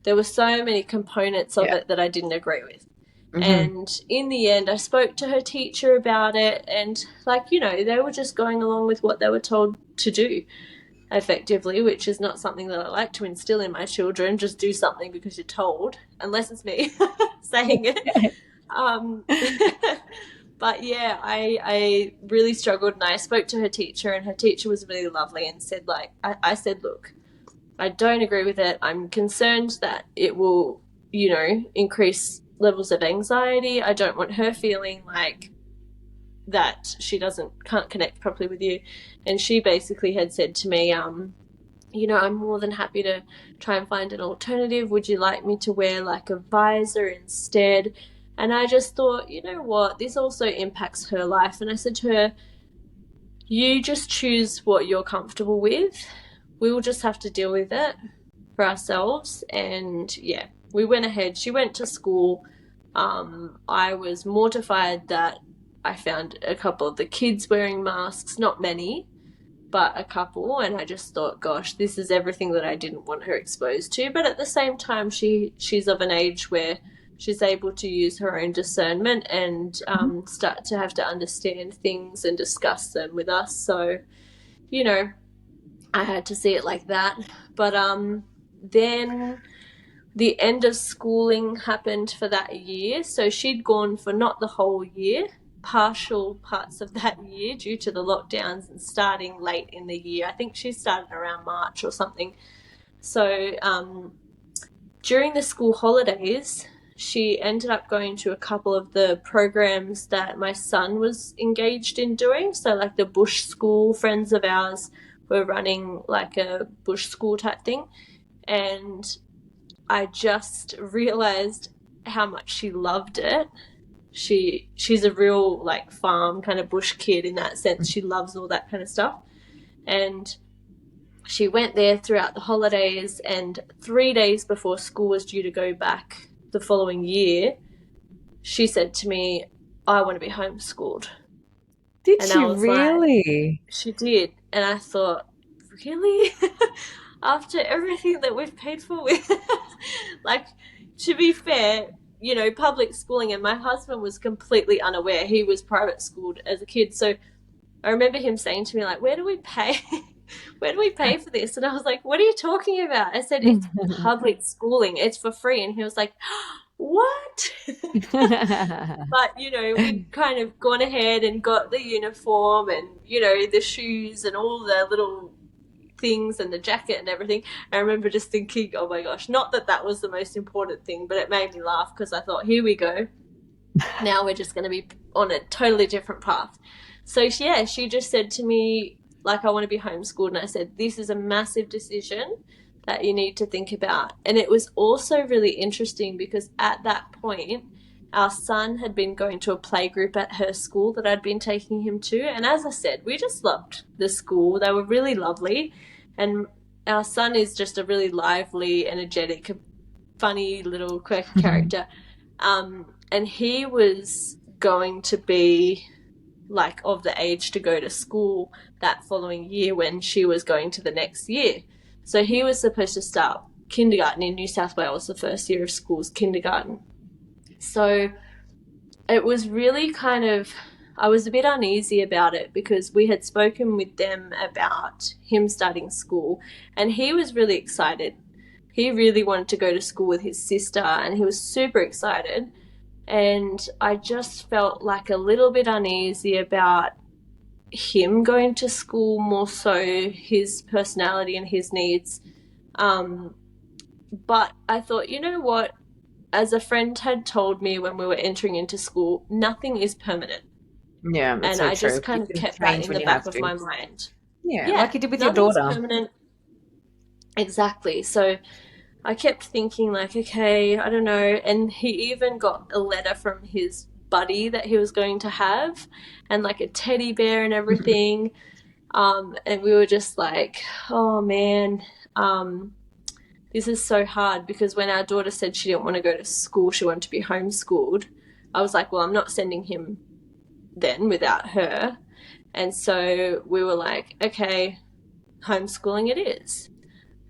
[SPEAKER 2] there were so many components of
[SPEAKER 1] Yeah.
[SPEAKER 2] it that I didn't agree with.
[SPEAKER 1] Hmm.
[SPEAKER 2] And in the end, I spoke to her teacher about it, and they were just going along with what they were told to do effectively, which is not something that I like to instill in my children. Just do something because you're told, unless it's me saying it. Um, but yeah, I really struggled, and I spoke to her teacher, and her teacher was really lovely and said, like, I said, look, I don't agree with it. I'm concerned that it will, increase levels of anxiety. I don't want her feeling like that she can't connect properly with you. And she basically had said to me, I'm more than happy to try and find an alternative. Would you like me to wear like a visor instead? And I just thought, you know what, this also impacts her life. And I said to her, you just choose what you're comfortable with. We will just have to deal with it for ourselves. And yeah, we went ahead. She went to school. I was mortified that I found a couple of the kids wearing masks, not many, but a couple, and I just thought, gosh, this is everything that I didn't want her exposed to. But at the same time, she's of an age where she's able to use her own discernment and start to have to understand things and discuss them with us. So, you know, I had to see it like that. But then the end of schooling happened for that year. So she'd gone for not the whole year, partial parts of that year due to the lockdowns and starting late in the year. I think she started around March or something. So during the school holidays, she ended up going to a couple of the programs that my son was engaged in doing. So, like the bush school, friends of ours were running like a bush school type thing. And I just realized how much she loved it. She's a real like farm kind of bush kid in that sense. She loves all that kind of stuff. And she went there throughout the holidays, and 3 days before school was due to go back the following year, she said to me, I want to be homeschooled.
[SPEAKER 1] Did
[SPEAKER 2] And
[SPEAKER 1] she
[SPEAKER 2] I was like,
[SPEAKER 1] really?
[SPEAKER 2] she did. And I thought, really? After everything that we've paid for with like, to be fair, you know, public schooling, and my husband was completely unaware. He was private schooled as a kid. So I remember him saying to me, like, where do we pay? Where do we pay for this? And I was like, what are you talking about? I said, it's public schooling. It's for free. And he was like, what? But, you know, we'd kind of gone ahead and got the uniform and, you know, the shoes and all the little things and the jacket and everything. I remember just thinking, oh my gosh, not that that was the most important thing, but it made me laugh because I thought, here we go. Now we're just going to be on a totally different path. So, yeah, she just said to me, like, I want to be homeschooled. And I said, this is a massive decision that you need to think about. And it was also really interesting because at that point, our son had been going to a play group at her school that I'd been taking him to. And as I said, we just loved the school. They were really lovely. And our son is just a really lively, energetic, funny little quirky character. And he was going to be like of the age to go to school that following year when she was going to the next year. So he was supposed to start kindergarten in New South Wales, the first year of school's kindergarten. So it was really kind of, I was a bit uneasy about it because we had spoken with them about him starting school and he was really excited. He really wanted to go to school with his sister and he was super excited. And I just felt like a little bit uneasy about him going to school, more so his personality and his needs. But I thought, you know what? As a friend had told me when we were entering into school, nothing is permanent.
[SPEAKER 1] Yeah, it's
[SPEAKER 2] And
[SPEAKER 1] so
[SPEAKER 2] I
[SPEAKER 1] true.
[SPEAKER 2] just
[SPEAKER 1] You
[SPEAKER 2] kind of
[SPEAKER 1] can
[SPEAKER 2] kept that
[SPEAKER 1] change
[SPEAKER 2] in
[SPEAKER 1] when
[SPEAKER 2] the
[SPEAKER 1] you
[SPEAKER 2] back
[SPEAKER 1] have
[SPEAKER 2] of
[SPEAKER 1] to.
[SPEAKER 2] my mind.
[SPEAKER 1] Yeah,
[SPEAKER 2] Yeah,
[SPEAKER 1] like you did with your
[SPEAKER 2] nothing's
[SPEAKER 1] daughter.
[SPEAKER 2] permanent. Exactly. So I kept thinking, like, okay, I don't know. And he even got a letter from his buddy that he was going to have, and like a teddy bear and everything. And we were just like, oh man, this is so hard because when our daughter said she didn't want to go to school, she wanted to be homeschooled, I was like, well, I'm not sending him then without her. And so we were like, okay, homeschooling it is.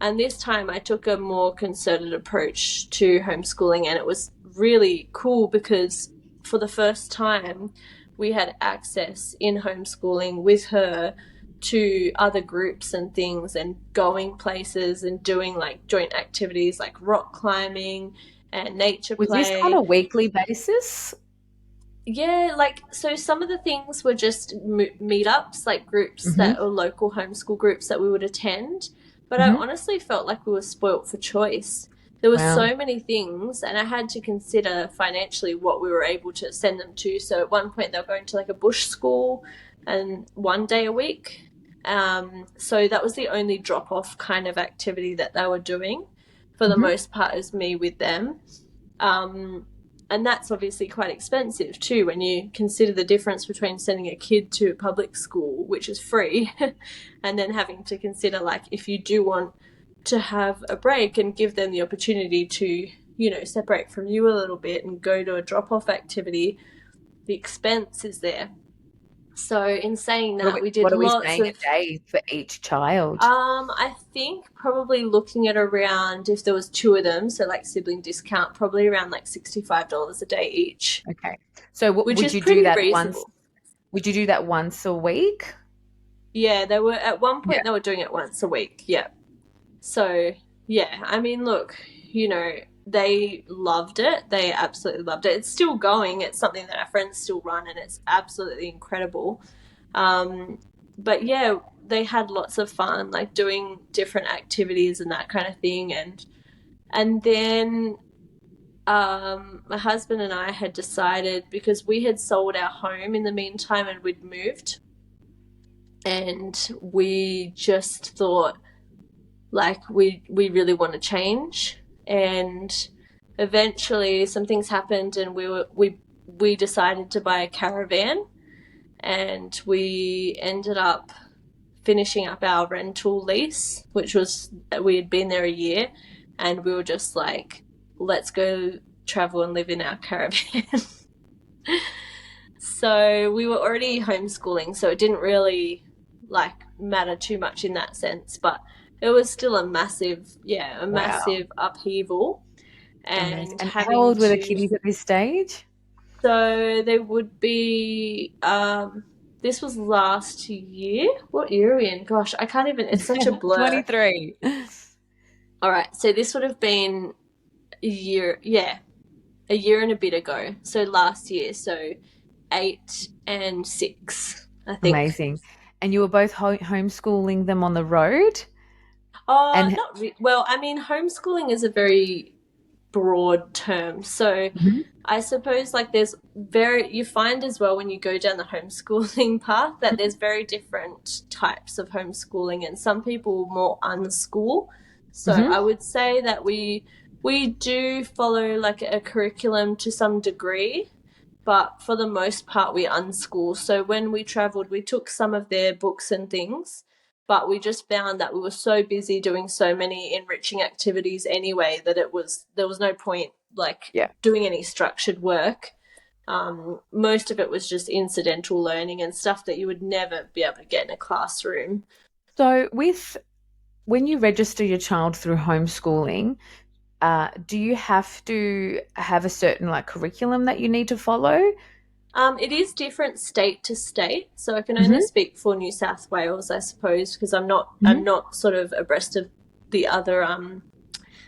[SPEAKER 2] And this time I took a more concerted approach to homeschooling, and it was really cool because for the first time we had access in homeschooling with her to other groups and things and going places and doing like joint activities like rock climbing and nature
[SPEAKER 1] Was this on
[SPEAKER 2] play.
[SPEAKER 1] a weekly basis?
[SPEAKER 2] Yeah, like, so some of the things were just meetups, like groups
[SPEAKER 1] Mm-hmm.
[SPEAKER 2] that are local homeschool groups that we would attend. But I
[SPEAKER 1] Mm-hmm.
[SPEAKER 2] honestly felt like we were spoilt for choice. There were
[SPEAKER 1] Wow.
[SPEAKER 2] so many things, and I had to consider financially what we were able to send them to. So at one point, they were going to like a bush school and 1 day a week. So that was the only drop off kind of activity that they were doing. For the
[SPEAKER 1] Mm-hmm.
[SPEAKER 2] most part, it was me with them. And that's obviously quite expensive too when you consider the difference between sending a kid to a public school, which is free, and then having to consider, like, if you do want to have a break and give them the opportunity to, you know, separate from you a little bit and go to a drop-off activity, the expense is there. So in saying that, we did
[SPEAKER 1] What are we
[SPEAKER 2] lots
[SPEAKER 1] saying a
[SPEAKER 2] of
[SPEAKER 1] day for each child?
[SPEAKER 2] I think probably looking at around, if there was two of them, so like sibling discount, probably around like $65 a day each,
[SPEAKER 1] Okay. So
[SPEAKER 2] which
[SPEAKER 1] would
[SPEAKER 2] is
[SPEAKER 1] you do
[SPEAKER 2] pretty
[SPEAKER 1] that once?
[SPEAKER 2] reasonable.
[SPEAKER 1] Would you do that once a week?
[SPEAKER 2] Yeah, they were at one
[SPEAKER 1] Yeah.
[SPEAKER 2] point they were doing it once a week. Yeah. So, yeah, I mean, look, you know, they loved it. They absolutely loved it. It's still going. It's something that our friends still run and it's absolutely incredible. But yeah, they had lots of fun, like doing different activities and that kind of thing. And then my husband and I had decided, because we had sold our home in the meantime and we'd moved, and we just thought like we really want to change. And eventually some things happened, and we decided to buy a caravan, and we ended up finishing up our rental lease, which was, we had been there a year, and we were just like, let's go travel and live in our caravan. So we were already homeschooling, so it didn't really like matter too much in that sense, but it was still a massive, yeah, a
[SPEAKER 1] Wow.
[SPEAKER 2] massive upheaval.
[SPEAKER 1] Amazing.
[SPEAKER 2] And
[SPEAKER 1] And how
[SPEAKER 2] having
[SPEAKER 1] old were the
[SPEAKER 2] to,
[SPEAKER 1] kiddies at this stage?
[SPEAKER 2] so they would be, this was last year. What year are we in? Gosh, I can't even, it's such a blur.
[SPEAKER 1] 23.
[SPEAKER 2] All right, so this would have been a year, yeah, a year and a bit ago. So last year, so 8 and 6, I think.
[SPEAKER 1] Amazing. And you were both homeschooling them on the road? And
[SPEAKER 2] Not well. I mean, homeschooling is a very broad term. So
[SPEAKER 1] Mhm,
[SPEAKER 2] I suppose like there's very, you find as well when you go down the homeschooling path that
[SPEAKER 1] mhm,
[SPEAKER 2] there's very different types of homeschooling, and some people more unschool. So
[SPEAKER 1] mhm,
[SPEAKER 2] I would say that we do follow like a curriculum to some degree, but for the most part we unschool. So when we traveled, we took some of their books and things, but we just found that we were so busy doing so many enriching activities anyway that there was no point like
[SPEAKER 1] yeah.
[SPEAKER 2] doing any structured work. Most of it was just incidental learning and stuff that you would never be able to get in a classroom.
[SPEAKER 1] So with when you register your child through homeschooling, do you have to have a certain like curriculum that you need to follow?
[SPEAKER 2] It is different state to state, so I can only
[SPEAKER 1] Hmm.
[SPEAKER 2] speak for New South Wales, I suppose, because I'm
[SPEAKER 1] Hmm.
[SPEAKER 2] not sort of abreast of the other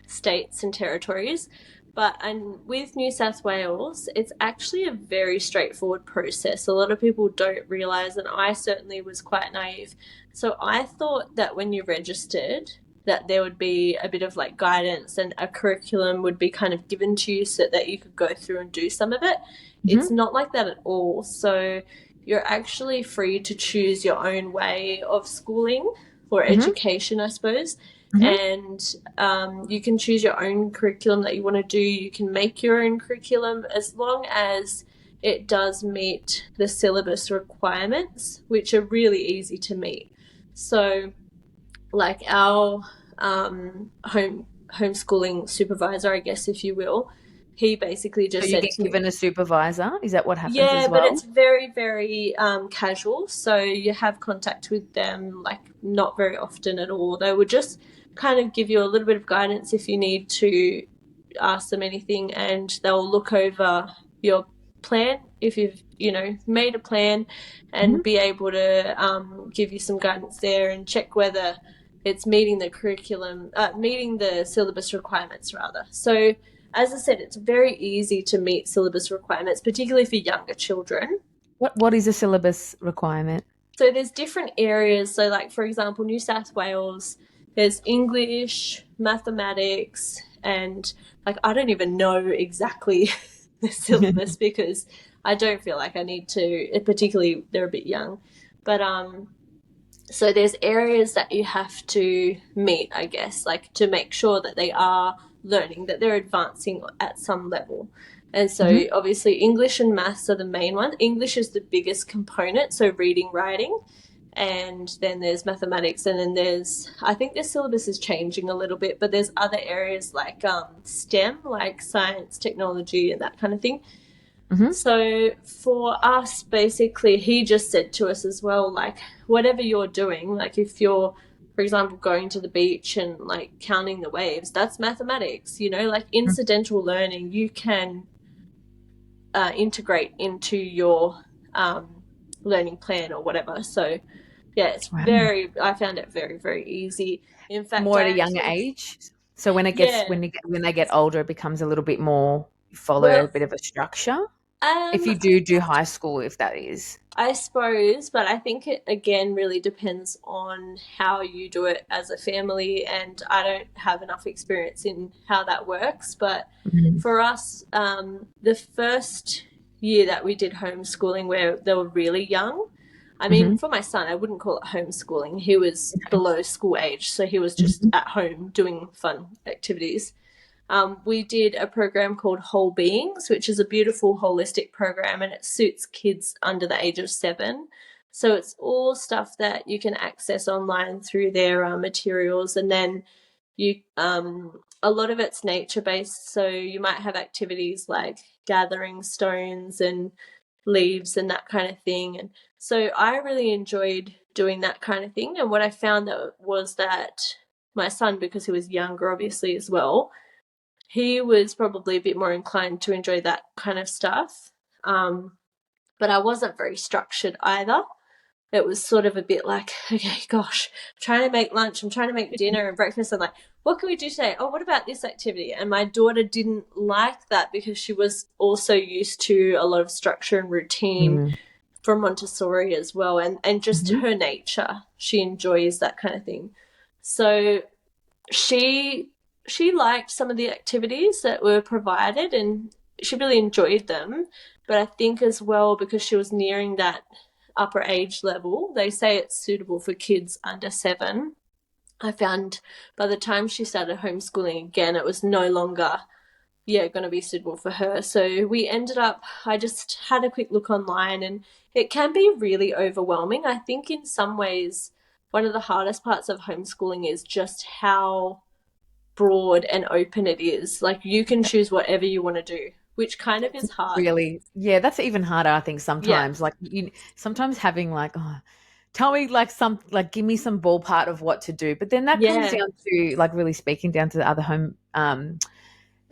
[SPEAKER 2] states and territories. But and with New South Wales, it's actually a very straightforward process. A lot of people don't realise, and I certainly was quite naive. So I thought that when you registered, that there would be a bit of like guidance and a curriculum would be kind of given to you so that you could go through and do some of it. It's
[SPEAKER 1] Hmm.
[SPEAKER 2] not like that at all. So you're actually free to choose your own way of schooling or
[SPEAKER 1] Hmm.
[SPEAKER 2] education, I suppose.
[SPEAKER 1] Hmm.
[SPEAKER 2] And you can choose your own curriculum that you want to do. You can make your own curriculum as long as it does meet the syllabus requirements, which are really easy to meet. So, like our homeschooling supervisor, I guess, if you will, he basically
[SPEAKER 1] So
[SPEAKER 2] just
[SPEAKER 1] you
[SPEAKER 2] said
[SPEAKER 1] get
[SPEAKER 2] to me,
[SPEAKER 1] given a supervisor? Is that what happens
[SPEAKER 2] yeah,
[SPEAKER 1] as
[SPEAKER 2] but
[SPEAKER 1] well?
[SPEAKER 2] it's very, very casual. So you have contact with them like not very often at all. They would just kind of give you a little bit of guidance if you need to ask them anything, and they'll look over your plan if you've, made a plan,
[SPEAKER 1] Hmm.
[SPEAKER 2] and be able to give you some guidance there and check whether it's meeting the curriculum, meeting the syllabus requirements rather. So as I said, it's very easy to meet syllabus requirements, particularly for younger children.
[SPEAKER 1] What is a syllabus requirement?
[SPEAKER 2] So there's different areas. So like for example, New South Wales, there's English, mathematics, and like I don't even know exactly the syllabus because I don't feel like I need to, particularly they're a bit young. But so there's areas that you have to meet, I guess, like to make sure that they are learning, that they're advancing at some level. And so
[SPEAKER 1] Hmm.
[SPEAKER 2] obviously English and maths are the main one. English is the biggest component, so reading, writing, and then there's mathematics, and then there's, I think the syllabus is changing a little bit, but there's other areas like STEM, like science, technology, and that kind of thing.
[SPEAKER 1] Hmm.
[SPEAKER 2] So for us, basically, he just said to us as well, like, whatever you're doing, like if you're, for example, going to the beach and like counting the waves, that's mathematics, like incidental learning, you can integrate into your learning plan or whatever. So yeah,
[SPEAKER 1] Wow.
[SPEAKER 2] I found it very, very easy. In fact,
[SPEAKER 1] More at
[SPEAKER 2] I
[SPEAKER 1] a younger
[SPEAKER 2] actually,
[SPEAKER 1] age. So when it gets
[SPEAKER 2] yeah,
[SPEAKER 1] when they get older, it becomes a little bit more, you follow a
[SPEAKER 2] well,
[SPEAKER 1] bit of a structure. If
[SPEAKER 2] Um,
[SPEAKER 1] you do high school, if that is.
[SPEAKER 2] I suppose, but I think it again really depends on how you do it as a family, and I don't have enough experience in how that works. But
[SPEAKER 1] Mm-hmm.
[SPEAKER 2] for us, the first year that we did homeschooling, where they were really young, I mean,
[SPEAKER 1] Mm-hmm.
[SPEAKER 2] for my son, I wouldn't call it homeschooling. He was below school age, so he was just
[SPEAKER 1] Mm-hmm.
[SPEAKER 2] at home doing fun activities. We did a program called Whole Beings, which is a beautiful holistic program, and it suits kids under the age of 7. So it's all stuff that you can access online through their materials, and then you a lot of it's nature based. So you might have activities like gathering stones and leaves and that kind of thing. And so I really enjoyed doing that kind of thing. And what I found that was that my son, because he was younger, obviously as well, he was probably a bit more inclined to enjoy that kind of stuff. Um, but I wasn't very structured either. It was sort of a bit like, okay, gosh, I'm trying to make lunch, I'm trying to make dinner and breakfast. I'm like, what can we do today? Oh, what about this activity? And my daughter didn't like that because she was also used to a lot of structure and routine from Montessori as well, and just
[SPEAKER 1] Mm-hmm.
[SPEAKER 2] her nature. She enjoys that kind of thing. So she she liked some of the activities that were provided, and she really enjoyed them. But I think as well, because she was nearing that upper age level, they say it's suitable for kids under 7. I found by the time she started homeschooling again, it was no longer, yeah, going to be suitable for her. So we ended up, I just had a quick look online, and it can be really overwhelming. I think in some ways, one of the hardest parts of homeschooling is just how broad and open it is. Like you can choose whatever you want to do, which kind of
[SPEAKER 1] That's
[SPEAKER 2] is hard.
[SPEAKER 1] really, yeah, that's even harder, I think,
[SPEAKER 2] Yeah.
[SPEAKER 1] sometimes. Like you sometimes having like, oh, tell me like give me some ballpark of what to do. But then that comes
[SPEAKER 2] Yeah.
[SPEAKER 1] down to like really speaking down to the other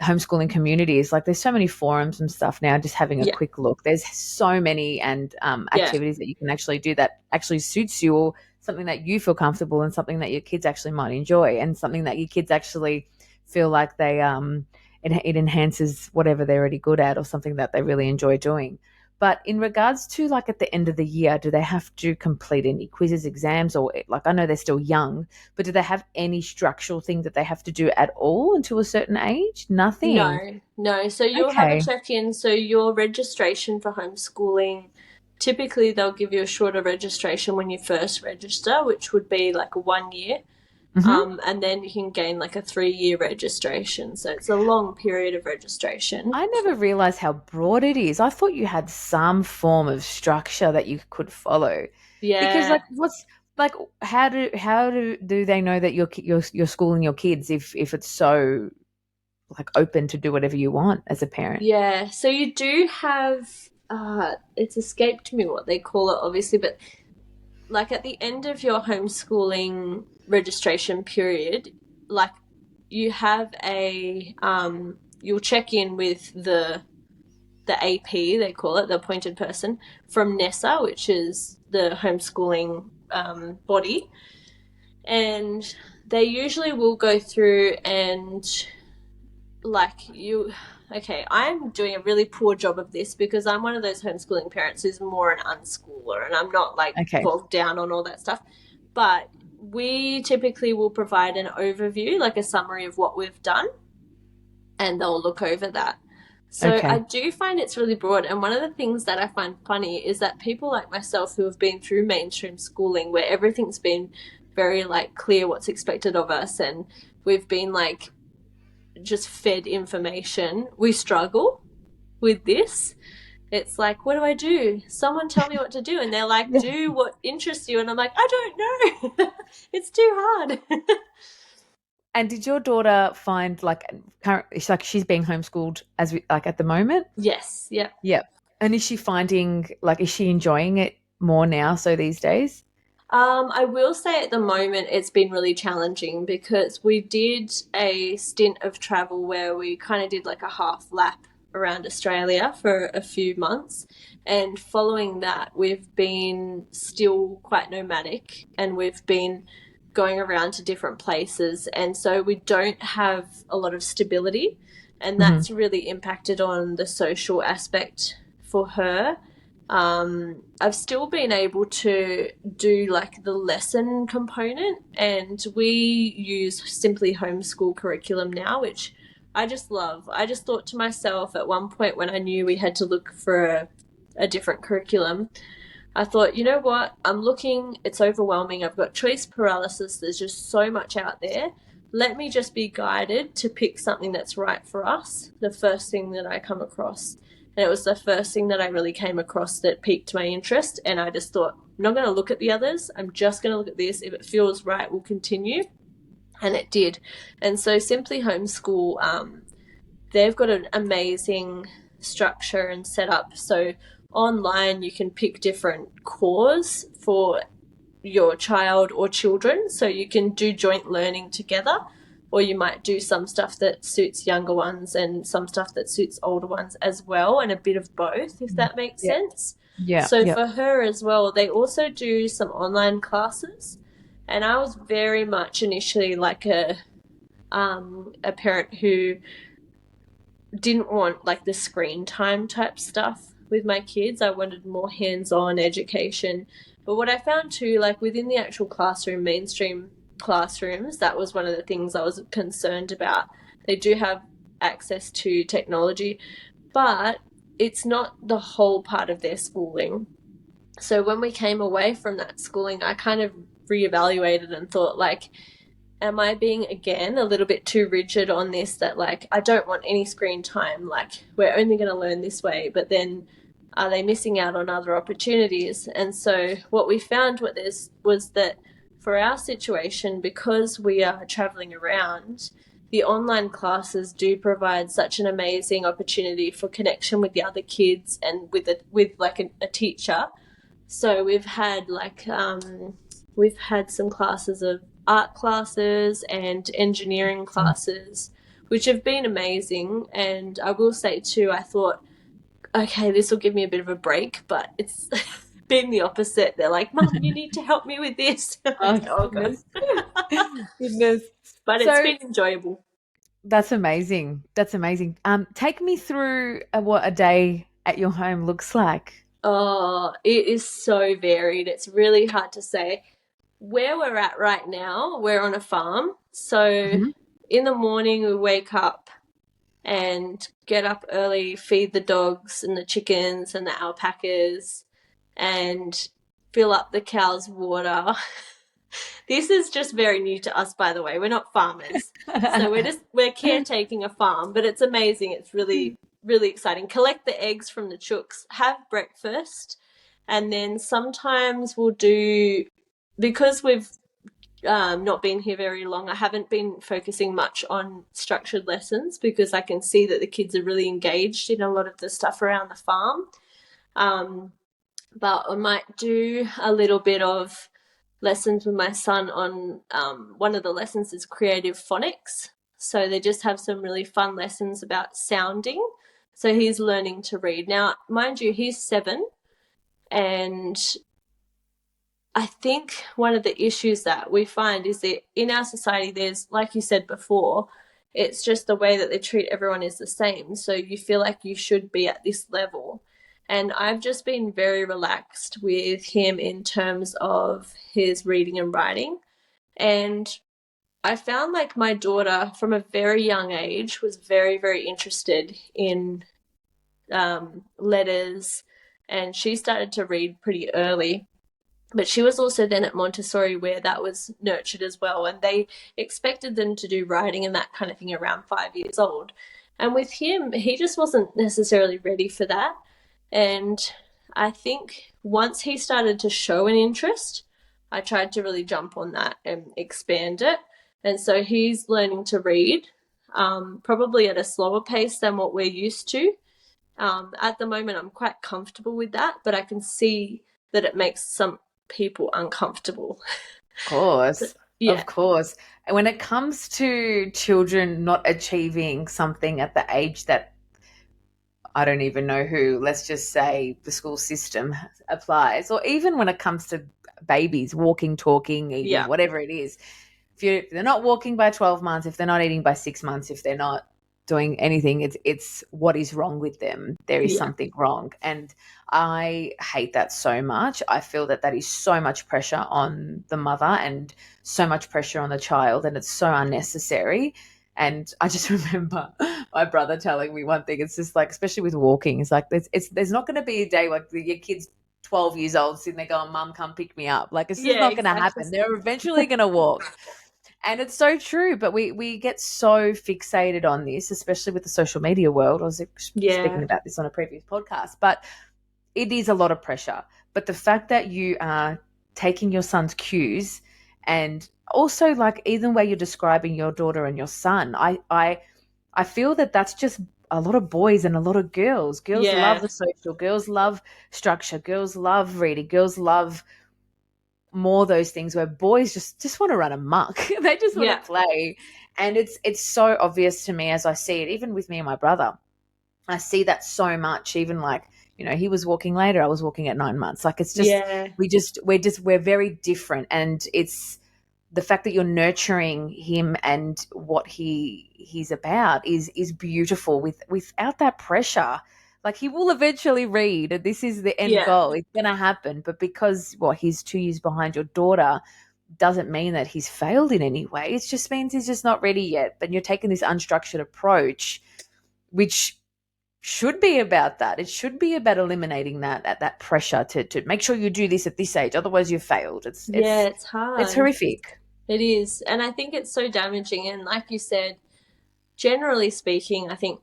[SPEAKER 1] homeschooling communities. Like there's so many forums and stuff now, just having a
[SPEAKER 2] Yeah.
[SPEAKER 1] quick look. There's so many and
[SPEAKER 2] Yeah.
[SPEAKER 1] activities that you can actually do that actually suits you, or something that you feel comfortable, and something that your kids actually might enjoy, and something that your kids actually feel like it enhances whatever they're already good at, or something that they really enjoy doing. But in regards to like at the end of the year, do they have to complete any quizzes, exams, or like I know they're still young, but do they have any structural thing that they have to do at all until a certain age? Nothing.
[SPEAKER 2] No, no. So you'll have a
[SPEAKER 1] Okay.
[SPEAKER 2] check in. So your registration for homeschooling, typically they'll give you a shorter registration when you first register, which would be like a 1 year.
[SPEAKER 1] Hmm.
[SPEAKER 2] And then you can gain like a 3 year registration. So it's a long period of registration.
[SPEAKER 1] I never realized how broad it is. I thought you had some form of structure that you could follow. Because
[SPEAKER 2] Yeah.
[SPEAKER 1] like what's like how do they know that you're schooling your kids if it's so like open to do whatever you want as a parent?
[SPEAKER 2] Yeah. So you do have, it's escaped me what they call it, obviously, but like at the end of your homeschooling registration period, like you have you'll check in with the AP, they call it, the appointed person from NESA, which is the homeschooling body, and they usually will go through and like you. Okay, I'm doing a really poor job of this because I'm one of those homeschooling parents who's more an unschooler, and I'm not like
[SPEAKER 1] Okay.
[SPEAKER 2] bogged down on all that stuff. But we typically will provide an overview, like a summary of what we've done, and they'll look over that. So I
[SPEAKER 1] Okay.
[SPEAKER 2] do find it's really broad. And one of the things that I find funny is that people like myself who have been through mainstream schooling where everything's been very like clear what's expected of us, and we've been like just fed information, we struggle with this. It's like, what do I do? Someone tell me what to do. And they're like,
[SPEAKER 1] Yeah.
[SPEAKER 2] do what interests you. And I'm like, I don't know. It's too hard.
[SPEAKER 1] And did your daughter find like current? It's like she's being homeschooled as we, like at the moment.
[SPEAKER 2] Yes. Yeah.
[SPEAKER 1] Yep. And is she finding like is she enjoying it more now? So these days.
[SPEAKER 2] I will say at the moment it's been really challenging because we did a stint of travel where we kind of did like a half lap around Australia for a few months. And following that, we've been still quite nomadic and we've been going around to different places. And so we don't have a lot of stability. And
[SPEAKER 1] Hmm.
[SPEAKER 2] that's really impacted on the social aspect for her, I've still been able to do like the lesson component, and we use simply homeschool curriculum now, which I just love. I just thought to myself at one point when I knew we had to look for a different curriculum, I thought, you know what? I'm looking, it's overwhelming. I've got choice paralysis. There's just so much out there. Let me just be guided to pick something that's right for us, the first thing that I come across. And it was the first thing that I really came across that piqued my interest. And I just thought, I'm not going to look at the others. I'm just going to look at this. If it feels right, we'll continue. And it did. And so Simply Homeschool, they've got an amazing structure and setup. So online you can pick different cores for your child or children, so you can do joint learning together, or you might do some stuff that suits younger ones and some stuff that suits older ones as well, and a bit of both, if that makes sense. So for her as well, they also do some online classes, and I was very much initially like a parent who didn't want like the screen time type stuff with my kids. I wanted more hands-on education. But what I found too, like within the actual classroom, mainstream classrooms, that was one of the things I was concerned about. They do have access to technology, but it's not the whole part of their schooling. So when we came away from that schooling, I kind of reevaluated and thought, like, am I being, again, a little bit too rigid on this, that like I don't want any screen time, like we're only going to learn this way, but then are they missing out on other opportunities? And so what we found with this was that for our situation, because we are traveling around, the online classes do provide such an amazing opportunity for connection with the other kids and with like a teacher. So we've had some classes of art classes and engineering classes, which have been amazing. And I will say too, I thought, okay, this will give me a bit of a break, but it's been the opposite. They're like, Mum, you need to help me with this.
[SPEAKER 1] Oh, goodness. Goodness.
[SPEAKER 2] But it's been enjoyable.
[SPEAKER 1] That's amazing. That's amazing. Take me through what a day at your home looks like.
[SPEAKER 2] Oh, it is so varied. It's really hard to say. Where we're at right now, we're on a farm. So in the morning we wake up and get up early, feed the dogs and the chickens and the alpacas and fill up the cows' water. This is just very new to us, by the way. We're not farmers. So we're caretaking a farm, but it's amazing. It's really, really exciting. Collect the eggs from the chooks, have breakfast, and then sometimes we'll do, because we've not been here very long, I haven't been focusing much on structured lessons because I can see that the kids are really engaged in a lot of the stuff around the farm. But I might do a little bit of lessons with my son on one of the lessons is creative phonics. So they just have some really fun lessons about sounding. So he's learning to read. Now, mind you, he's 7, and I think one of the issues that we find is that in our society, there's, like you said before, it's just the way that they treat everyone is the same. So you feel like you should be at this level. And I've just been very relaxed with him in terms of his reading and writing. And I found like my daughter from a very young age was very, very interested in letters, and she started to read pretty early. But she was also then at Montessori where that was nurtured as well, and they expected them to do writing and that kind of thing around 5 years old. And with him, he just wasn't necessarily ready for that. And I think once he started to show an interest, I tried to really jump on that and expand it. And so he's learning to read, probably at a slower pace than what we're used to. At the moment, I'm quite comfortable with that, but I can see that it makes some people uncomfortable.
[SPEAKER 1] Of course.
[SPEAKER 2] Yeah.
[SPEAKER 1] Of course. And when it comes to children not achieving something at the age that I don't even know who, let's just say the school system applies, or even when it comes to babies, walking, talking, eating, whatever it is, if they're not walking by 12 months, if they're not eating by 6 months, if they're not doing anything. It's what is wrong with them. There is
[SPEAKER 2] Yeah.
[SPEAKER 1] something wrong, and I hate that so much. I feel that that is so much pressure on the mother and so much pressure on the child, and it's so unnecessary. And I just remember my brother telling me one thing. It's just like, especially with walking, it's like there's not going to be a day like your kid's 12 years old sitting there going, "Mum, come pick me up." Like, it's just
[SPEAKER 2] Yeah,
[SPEAKER 1] not going to
[SPEAKER 2] exactly.
[SPEAKER 1] happen. They're eventually going to walk. And it's so true, but we get so fixated on this, especially with the social media world. I was speaking
[SPEAKER 2] Yeah.
[SPEAKER 1] about this on a previous podcast, but it is a lot of pressure. But the fact that you are taking your son's cues, and also like even where you're describing your daughter and your son, I feel that that's just a lot of boys and a lot of girls. Girls love
[SPEAKER 2] Yeah.
[SPEAKER 1] the social, girls love structure, girls love reading, girls love more those things where boys just want to run amok. They just want to
[SPEAKER 2] Yeah.
[SPEAKER 1] play. And it's so obvious to me as I see it, even with me and my brother. I see that so much, even like, he was walking later, I was walking at 9 months. Like, it's just,
[SPEAKER 2] Yeah.
[SPEAKER 1] we're very different. And it's the fact that you're nurturing him and what he's about is beautiful without that pressure. Like, he will eventually read, and this is the end
[SPEAKER 2] Yeah.
[SPEAKER 1] goal. It's going to happen. But because he's 2 years behind your daughter doesn't mean that he's failed in any way. It just means he's just not ready yet. But you're taking this unstructured approach, which should be about that. It should be about eliminating that pressure to make sure you do this at this age. Otherwise, you've failed. It's
[SPEAKER 2] Yeah,
[SPEAKER 1] it's
[SPEAKER 2] it's
[SPEAKER 1] it's
[SPEAKER 2] hard.
[SPEAKER 1] horrific.
[SPEAKER 2] It is. And I think it's so damaging. And like you said, generally speaking, I think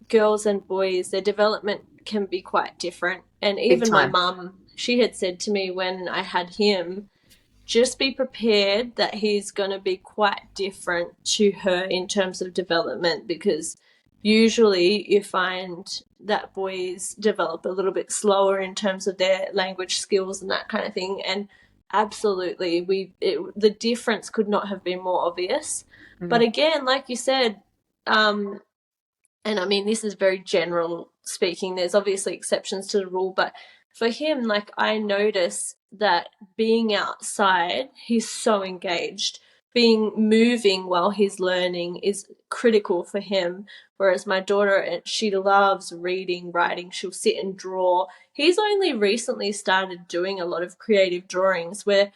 [SPEAKER 2] girls and boys, their development can be quite different. And
[SPEAKER 1] Big
[SPEAKER 2] even my
[SPEAKER 1] time.
[SPEAKER 2] mum, she had said to me when I had him, just be prepared that he's going to be quite different to her in terms of development, because usually you find that boys develop a little bit slower in terms of their language skills and that kind of thing. And absolutely, the difference could not have been more obvious. But
[SPEAKER 1] Mm.
[SPEAKER 2] again, like you said, and I mean, this is very general speaking, there's obviously exceptions to the rule, but for him, like, I notice that being outside, he's so engaged. Being moving while he's learning is critical for him. Whereas my daughter, she loves reading, writing, she'll sit and draw. He's only recently started doing a lot of creative drawings where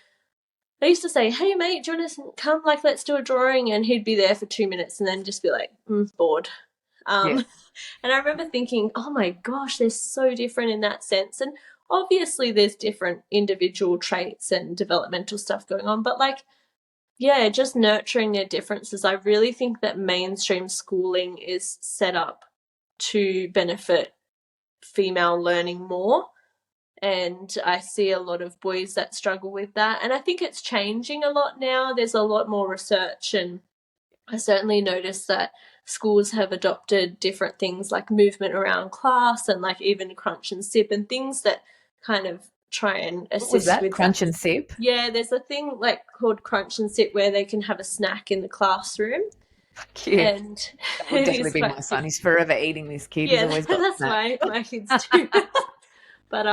[SPEAKER 2] I used to say, "Hey mate, do you want to come, like, let's do a drawing?" And he'd be there for 2 minutes and then just be like, bored.
[SPEAKER 1] Yeah.
[SPEAKER 2] Um, and I remember thinking, oh my gosh, they're so different in that sense. And obviously, there's different individual traits and developmental stuff going on, but like, yeah, just nurturing their differences. I really think that mainstream schooling is set up to benefit female learning more. And I see a lot of boys that struggle with that. And I think it's changing a lot now. There's a lot more research, and I certainly noticed that schools have adopted different things like movement around class and like even crunch and sip and things that kind of try and
[SPEAKER 1] What was
[SPEAKER 2] assist
[SPEAKER 1] that?
[SPEAKER 2] with that.
[SPEAKER 1] Crunch and sip?
[SPEAKER 2] Yeah, there's a thing like called crunch and sip where they can have a snack in the classroom,
[SPEAKER 1] Cute.
[SPEAKER 2] and
[SPEAKER 1] That would
[SPEAKER 2] it
[SPEAKER 1] definitely
[SPEAKER 2] is
[SPEAKER 1] be my
[SPEAKER 2] quite
[SPEAKER 1] son.
[SPEAKER 2] cute.
[SPEAKER 1] He's forever eating this kid. He's
[SPEAKER 2] Yeah,
[SPEAKER 1] always got
[SPEAKER 2] that's
[SPEAKER 1] snack.
[SPEAKER 2] my kids too. But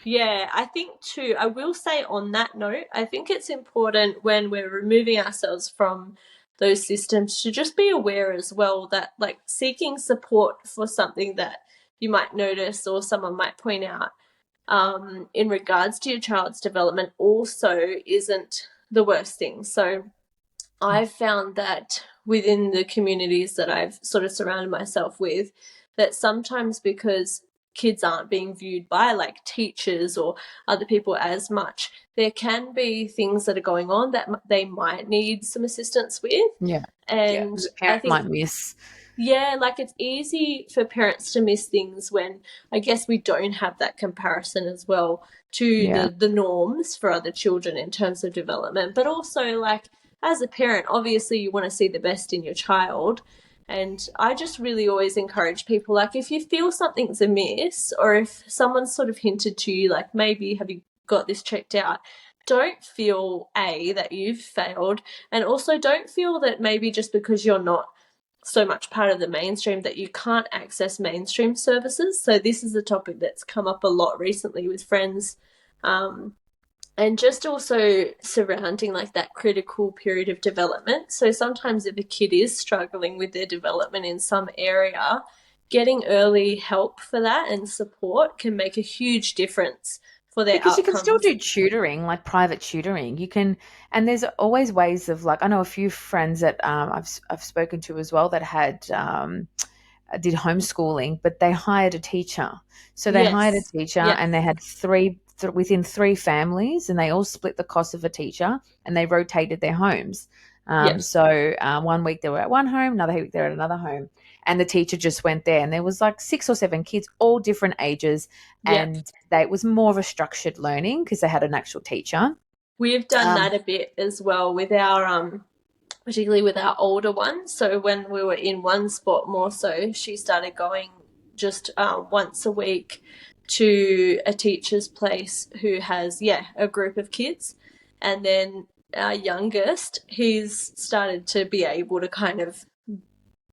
[SPEAKER 2] yeah, I think too, I will say on that note, I think it's important when we're removing ourselves from those systems to just be aware as well that, like, seeking support for something that you might notice or someone might point out in regards to your child's development also isn't the worst thing. So I've found that within the communities that I've sort of surrounded myself with, that sometimes because kids aren't being viewed by like teachers or other people as much, there can be things that are going on that they might need some assistance with.
[SPEAKER 1] Yeah. Yeah.
[SPEAKER 2] And
[SPEAKER 1] The
[SPEAKER 2] I
[SPEAKER 1] parent
[SPEAKER 2] think,
[SPEAKER 1] might miss.
[SPEAKER 2] yeah, like, it's easy for parents to miss things when I guess we don't have that comparison as well to
[SPEAKER 1] Yeah.
[SPEAKER 2] the norms for other children in terms of development. But also, like, as a parent, obviously you want to see the best in your child. And I just really always encourage people, like, if you feel something's amiss or if someone's sort of hinted to you, like, maybe have you got this checked out, don't feel that you've failed, and also don't feel that maybe just because you're not so much part of the mainstream that you can't access mainstream services. So this is a topic that's come up a lot recently with friends, um, and just also surrounding like that critical period of development. So sometimes if a kid is struggling with their development in some area, getting early help for that and support can make a huge difference for their
[SPEAKER 1] Because you can still
[SPEAKER 2] outcomes.
[SPEAKER 1] do tutoring, like private tutoring. You can, and there's always ways of like, I know a few friends that I've spoken to as well that had did homeschooling, but they hired a teacher. So they hired a
[SPEAKER 2] Yes.
[SPEAKER 1] teacher,
[SPEAKER 2] Yeah.
[SPEAKER 1] and they had within three families, and they all split the cost of a teacher, and they rotated their homes.
[SPEAKER 2] Yeah.
[SPEAKER 1] One week they were at one home, another week they were at another home, and the teacher just went there, and there was like 6 or 7 kids, all different ages,
[SPEAKER 2] Yeah.
[SPEAKER 1] and it was more of a structured learning because they had an actual teacher.
[SPEAKER 2] We've done
[SPEAKER 1] Um,
[SPEAKER 2] that a bit as well with our particularly with our older one. So when we were in one spot more so, she started going just once a week to a teacher's place who has, yeah, a group of kids. And then our youngest, he's started to be able to kind of,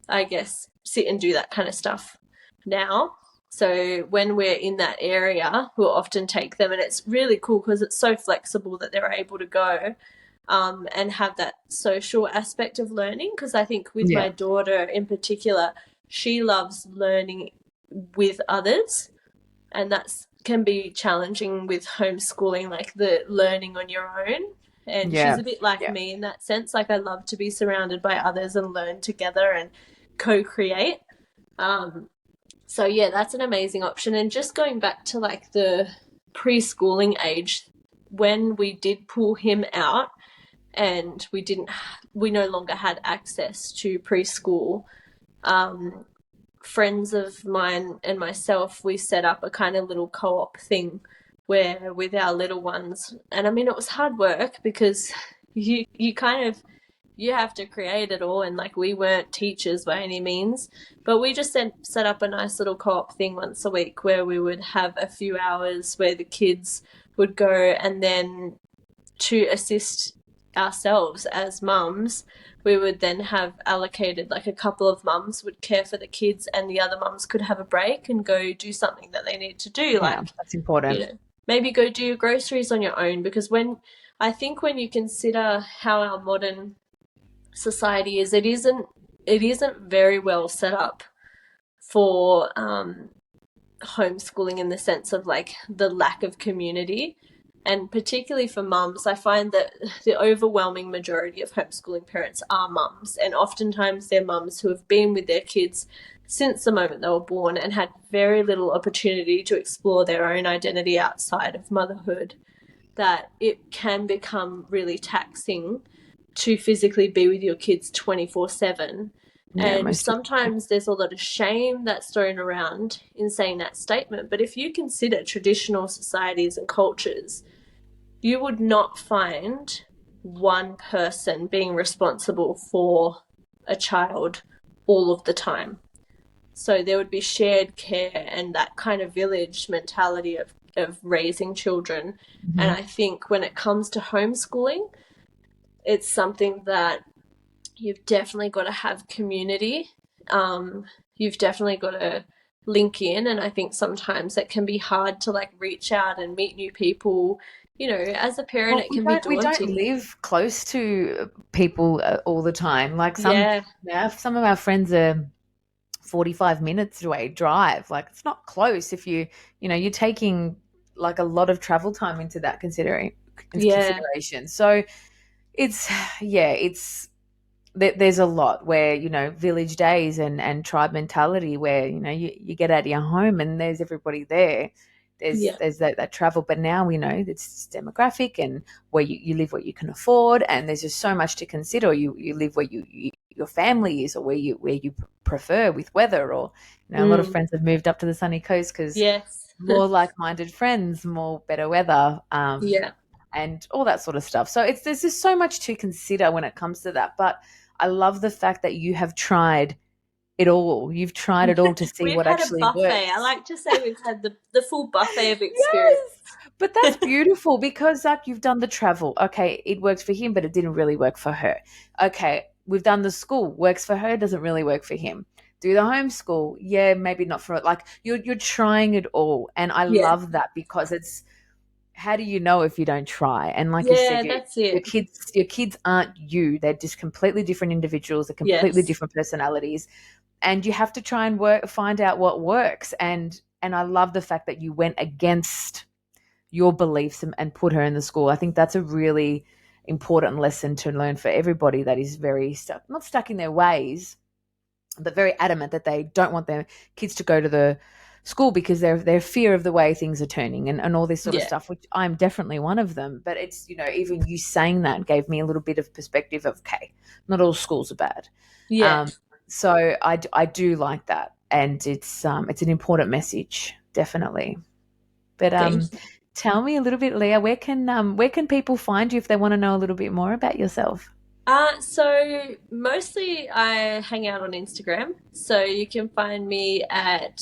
[SPEAKER 2] I guess, sit and do that kind of stuff now. So when we're in that area, we'll often take them, and it's really cool because it's so flexible that they're able to go and have that social aspect of learning. Because I think with
[SPEAKER 1] yeah,
[SPEAKER 2] my daughter in particular, she loves learning with others, and that's can be challenging with homeschooling, like the learning on your own. And she's
[SPEAKER 1] yeah,
[SPEAKER 2] a bit like
[SPEAKER 1] yeah,
[SPEAKER 2] me in that sense. Like I love to be surrounded by others and learn together and co-create. Um, so yeah, that's an amazing option. And just going back to like the preschooling age, when we did pull him out and we no longer had access to preschool, um, friends of mine and myself, we set up a kind of little co-op thing where with our little ones, and I mean it was hard work because you kind of you have to create it all, and like we weren't teachers by any means, but we just set up a nice little co-op thing once a week where we would have a few hours where the kids would go, and then to assist ourselves as mums, we would then have allocated like a couple of mums would care for the kids, and the other mums could have a break and go do something that they need to do,
[SPEAKER 1] yeah.
[SPEAKER 2] like,
[SPEAKER 1] That's important.
[SPEAKER 2] maybe go do your groceries on your own. Because when I think when you consider how our modern society is, it isn't very well set up for homeschooling in the sense of like the lack of community. And particularly for mums, I find that the overwhelming majority of homeschooling parents are mums, and oftentimes they're mums who have been with their kids since the moment they were born and had very little opportunity to explore their own identity outside of motherhood. That it can become really taxing to physically be with your kids 24/7.
[SPEAKER 1] Yeah,
[SPEAKER 2] And
[SPEAKER 1] most definitely.
[SPEAKER 2] sometimes there's a lot of shame that's thrown around in saying that statement. But if you consider traditional societies and cultures, you would not find one person being responsible for a child all of the time. So there would be shared care and that kind of village mentality of raising children. And
[SPEAKER 1] Mhm.
[SPEAKER 2] I think when it comes to homeschooling, it's something that you've definitely got to have community. You've definitely got to link in, and I think sometimes it can be hard to like reach out and meet new people. As a parent,
[SPEAKER 1] Well,
[SPEAKER 2] it
[SPEAKER 1] we
[SPEAKER 2] can be
[SPEAKER 1] don't
[SPEAKER 2] daunting.
[SPEAKER 1] live close to people all the time. Like
[SPEAKER 2] Yeah,
[SPEAKER 1] some of our friends are 45 minutes away drive. Like it's not close if you're taking like a lot of travel time into
[SPEAKER 2] yeah,
[SPEAKER 1] consideration. So it's yeah, there's a lot where village days and tribe mentality where you get out of your home and there's everybody there. there's
[SPEAKER 2] yeah,
[SPEAKER 1] there's that travel, but now we know it's demographic and where you live, what you can afford, and there's just so much to consider. You live where your family is, or where you prefer with weather, or a lot of
[SPEAKER 2] mm,
[SPEAKER 1] friends have moved up to the sunny coast because
[SPEAKER 2] yes,
[SPEAKER 1] more like-minded friends, more better weather,
[SPEAKER 2] yeah.
[SPEAKER 1] and all that sort of stuff. So there's just so much to consider when it comes to that. But I love the fact that you have tried it all. You've tried it all to see
[SPEAKER 2] We've
[SPEAKER 1] what
[SPEAKER 2] had a
[SPEAKER 1] actually
[SPEAKER 2] buffet. I
[SPEAKER 1] works.
[SPEAKER 2] like to say we've had the full buffet of experience.
[SPEAKER 1] Yes. But that's beautiful because like you've done the travel. Okay, it works for him, but it didn't really work for her. Okay, we've done the school, works for her, doesn't really work for him. Do the homeschool, yeah, maybe not for it. Like you're trying it all. And I
[SPEAKER 2] Yeah,
[SPEAKER 1] love that because how do you know if you don't try? And like you said,
[SPEAKER 2] Yeah, that's it.
[SPEAKER 1] your kids aren't you. They're just completely different individuals, they're completely
[SPEAKER 2] Yes.
[SPEAKER 1] different personalities. And you have to try and find out what works. And I love the fact that you went against your beliefs and put her in the school. I think that's a really important lesson to learn for everybody that is very stuck, not stuck in their ways, but very adamant that they don't want their kids to go to the school because they're fear of the way things are turning and all this sort of
[SPEAKER 2] Yeah.
[SPEAKER 1] stuff, which I'm definitely one of them. But it's, even you saying that gave me a little bit of perspective of, okay, not all schools are bad.
[SPEAKER 2] Yeah.
[SPEAKER 1] Um, so I do like that. And it's an important message, definitely. But
[SPEAKER 2] Thank you.
[SPEAKER 1] tell me a little bit, Leah, where can people find you if they want to know a little bit more about yourself?
[SPEAKER 2] So mostly I hang out on Instagram. So you can find me at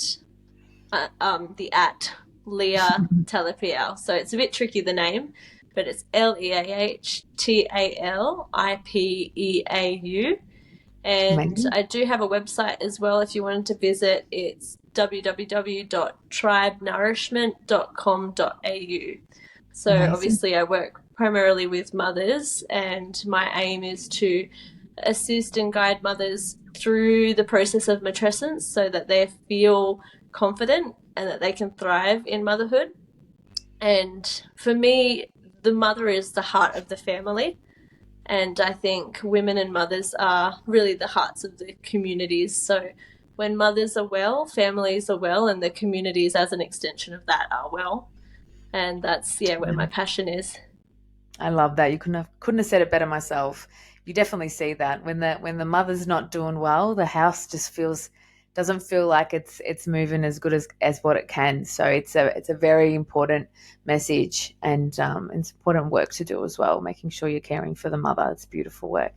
[SPEAKER 2] the at Leah Talipeau. So it's a bit tricky the name, but it's LeahTalipeu. And
[SPEAKER 1] Amazing.
[SPEAKER 2] I do have a website as well if you wanted to visit. It's www.tribenourishment.com.au. So
[SPEAKER 1] Amazing.
[SPEAKER 2] obviously I work primarily with mothers, and my aim is to assist and guide mothers through the process of matrescence so that they feel confident and that they can thrive in motherhood. And for me, the mother is the heart of the family. And I think women and mothers are really the hearts of the communities. So when mothers are well, families are well, and the communities as an extension of that are well. And that's, yeah, where my passion is.
[SPEAKER 1] I love that. You couldn't have said it better myself. You definitely see that when the mother's not doing well, the house just doesn't feel like it's moving as good as what it can. So it's a very important message, and it's important work to do as well, making sure you're caring for the mother. It's beautiful work.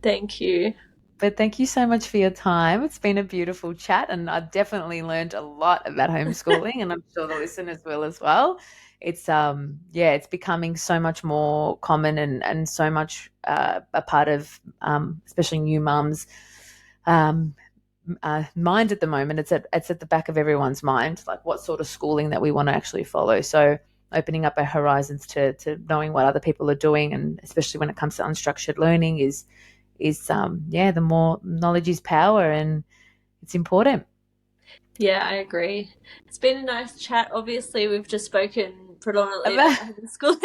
[SPEAKER 2] Thank you.
[SPEAKER 1] But thank you so much for your time. It's been a beautiful chat, and I've definitely learned a lot about homeschooling, and I'm sure the listeners will as well. It's becoming so much more common and so much a part of especially new mums um, mind at the moment. It's at the back of everyone's mind, like what sort of schooling that we want to actually follow. So opening up our horizons to knowing what other people are doing, and especially when it comes to unstructured learning is the more knowledge is power, and it's important.
[SPEAKER 2] Yeah, I agree. It's been a nice chat. Obviously, we've just spoken predominantly about homeschooling.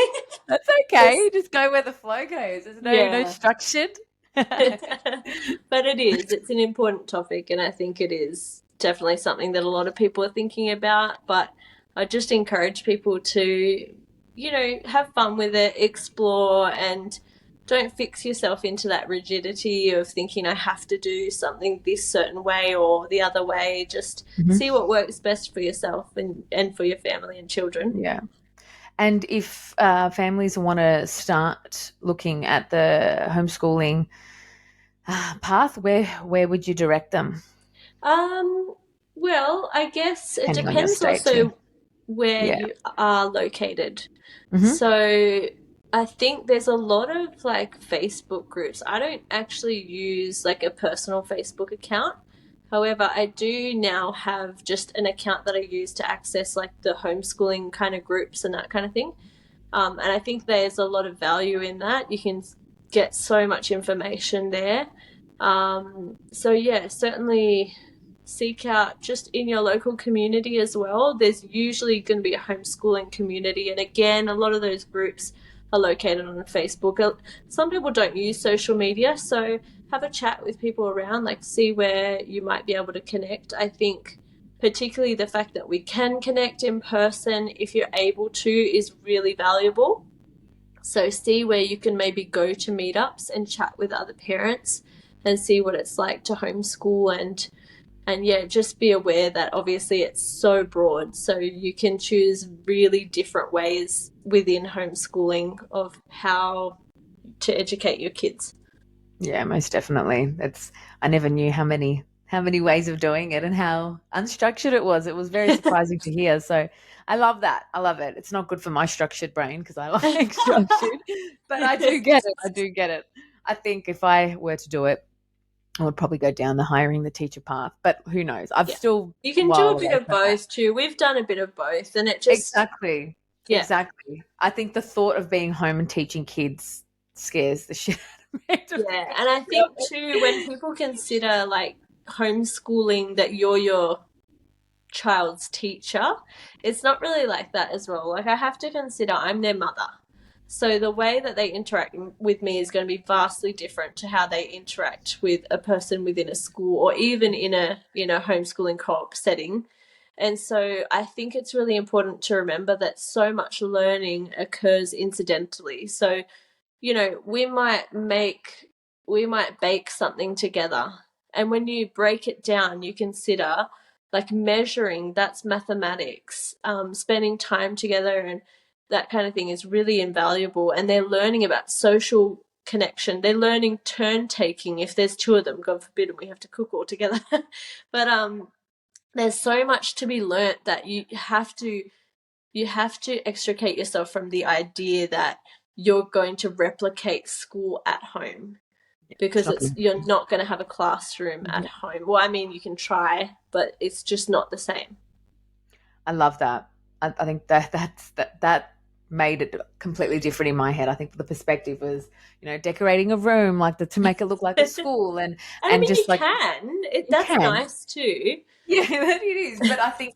[SPEAKER 1] That's okay.
[SPEAKER 2] Just,
[SPEAKER 1] Just go where the flow goes. There's no
[SPEAKER 2] yeah.
[SPEAKER 1] structured.
[SPEAKER 2] But it is. It's an important topic, and I think it is definitely something that a lot of people are thinking about. But I just encourage people to, have fun with it, explore, and don't fix yourself into that rigidity of thinking I have to do something this certain way or the other way. Just
[SPEAKER 1] Mhm.
[SPEAKER 2] see what works best for yourself and for your family and children.
[SPEAKER 1] Yeah. And if families want to start looking at the homeschooling path, where would you direct them,
[SPEAKER 2] Um, well, I guess it
[SPEAKER 1] depending on your
[SPEAKER 2] depends
[SPEAKER 1] state too?
[SPEAKER 2] also where
[SPEAKER 1] Yeah.
[SPEAKER 2] you are located.
[SPEAKER 1] Hmm.
[SPEAKER 2] So I think there's a lot of like Facebook groups. I don't actually use like a personal Facebook account. However, I do now have just an account that I use to access like the homeschooling kind of groups and that kind of thing. And I think there's a lot of value in that. You can get so much information there. So yeah, certainly seek out just in your local community as well. There's usually going to be a homeschooling community, and again, a lot of those groups are located on Facebook. Some people don't use social media, so have a chat with people around, like see where you might be able to connect. I think particularly the fact that we can connect in person if you're able to is really valuable. So see where you can maybe go to meetups and chat with other parents and see what it's like to homeschool, and yeah, just be aware that obviously it's so broad. So you can choose really different ways within homeschooling of how to educate your kids.
[SPEAKER 1] Yeah, most definitely. I never knew how many ways of doing it and how unstructured it was. It was very surprising to hear. So I love that. I love it. It's not good for my structured brain because I like structured, but I do get it. I do get it. I think if I were to do it, I would probably go down the hiring the teacher path, but who knows? I'm
[SPEAKER 2] Yeah.
[SPEAKER 1] still
[SPEAKER 2] You
[SPEAKER 1] a
[SPEAKER 2] can do
[SPEAKER 1] while
[SPEAKER 2] a bit
[SPEAKER 1] away
[SPEAKER 2] of
[SPEAKER 1] from that.
[SPEAKER 2] both too. We've done a bit of both, and it just
[SPEAKER 1] Exactly.
[SPEAKER 2] Yeah.
[SPEAKER 1] Exactly. I think the thought of being home and teaching kids scares the shit out of me.
[SPEAKER 2] Yeah, and I think too, when people consider like homeschooling that you're your child's teacher, it's not really like that as well. Like, I have to consider I'm their mother. So the way that they interact with me is going to be vastly different to how they interact with a person within a school or even in a, homeschooling co-op setting. And so I think it's really important to remember that so much learning occurs incidentally. So, we might bake something together. And when you break it down, you consider like measuring, that's mathematics. Spending time together and that kind of thing is really invaluable. And they're learning about social connection. They're learning turn taking if there's two of them, God forbid, and we have to cook all together. But there's so much to be learnt that you have to extricate yourself from the idea that you're going to replicate school at home, because you're not going to have a classroom at home. Well, I mean, you can try, but it's just not the same.
[SPEAKER 1] I love that. I think that made it completely different in my head. I think the perspective was, decorating a room to make it look like a school, and
[SPEAKER 2] I mean,
[SPEAKER 1] just
[SPEAKER 2] you that's nice too.
[SPEAKER 1] Yeah, that it is. But I think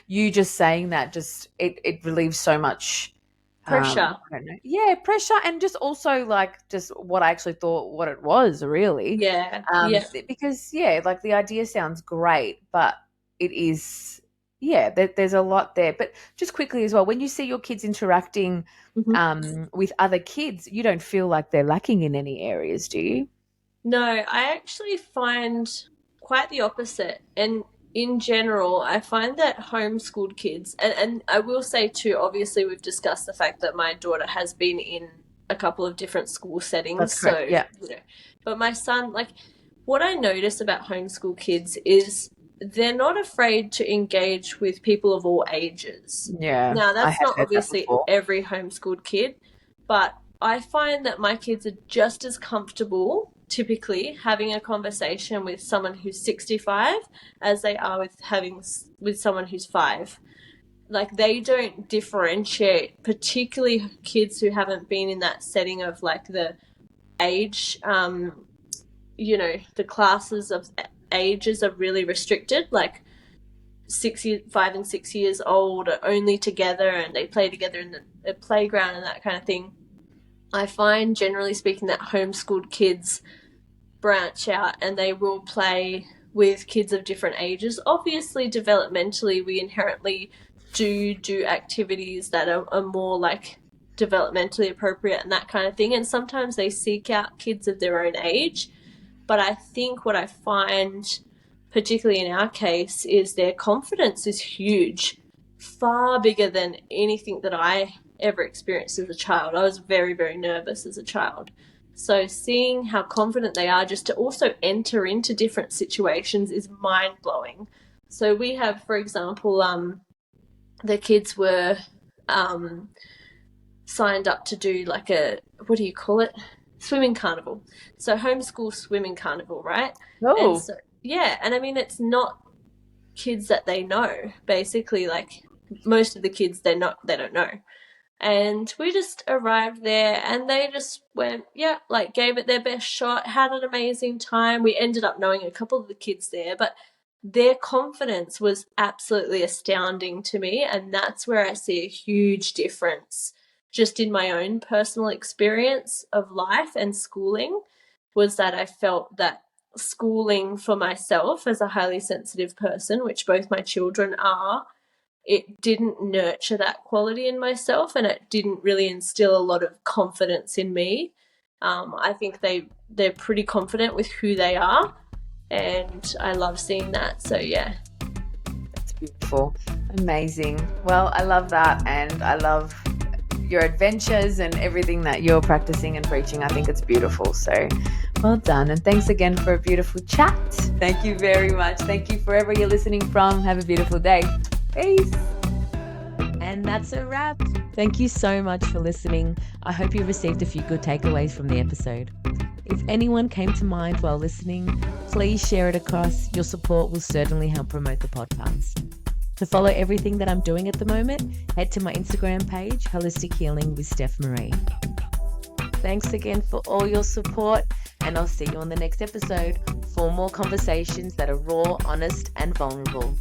[SPEAKER 1] you just saying that it relieves so much
[SPEAKER 2] pressure.
[SPEAKER 1] I don't know. Yeah, pressure, and just also just what I actually thought what it was really.
[SPEAKER 2] Yeah.
[SPEAKER 1] Because the idea sounds great, but it is there's a lot there. But just quickly as well, when you see your kids interacting with other kids, you don't feel like they're lacking in any areas, do you?
[SPEAKER 2] No, I actually find quite the opposite. And in general, I find that homeschooled kids, and I will say too, obviously we've discussed the fact that my daughter has been in a couple of different school settings.
[SPEAKER 1] That's correct, yeah.
[SPEAKER 2] But my son, what I notice about homeschool kids is they're not afraid to engage with people of all ages.
[SPEAKER 1] Yeah.
[SPEAKER 2] Now, that's not obviously every homeschooled kid, but I find that my kids are just as comfortable typically having a conversation with someone who's 65 as they are with someone who's 5. They don't differentiate, particularly kids who haven't been in that setting of the age, the classes of ages are really restricted. 5 and 6 years old are only together and they play together in the playground and that kind of thing. I find, generally speaking, that homeschooled kids branch out and they will play with kids of different ages. Obviously, developmentally, we inherently do activities that are more developmentally appropriate and that kind of thing. And sometimes they seek out kids of their own age. But I think what I find, particularly in our case, is their confidence is huge, far bigger than anything that I ever experienced as a child. I was very, very nervous as a child. So seeing how confident they are just to also enter into different situations is mind-blowing. So we have, for example, the kids were signed up to do what do you call it? Swimming carnival. So homeschool swimming carnival, right?
[SPEAKER 1] Oh.
[SPEAKER 2] And so, yeah, and I mean, it's not kids that they know, basically. Most of the kids they don't know. And we just arrived there and they just went, gave it their best shot, had an amazing time. We ended up knowing a couple of the kids there, but their confidence was absolutely astounding to me. And that's where I see a huge difference just in my own personal experience of life and schooling, was that I felt that schooling for myself as a highly sensitive person, which both my children are, it didn't nurture that quality in myself and it didn't really instill a lot of confidence in me. I think they're pretty confident with who they are and I love seeing that. So, yeah.
[SPEAKER 1] That's beautiful. Amazing. Well, I love that and I love your adventures and everything that you're practicing and preaching. I think it's beautiful. So well done. And thanks again for a beautiful chat. Thank you very much. Thank you wherever you're listening from. Have a beautiful day. Peace. And that's a wrap. Thank you so much for listening. I hope you received a few good takeaways from the episode. If anyone came to mind while listening, please share it across. Your support will certainly help promote the podcast. To follow everything that I'm doing at the moment, head to my Instagram page, Holistic Healing with Steph Marie. Thanks again for all your support, and I'll see you on the next episode for more conversations that are raw, honest, and vulnerable.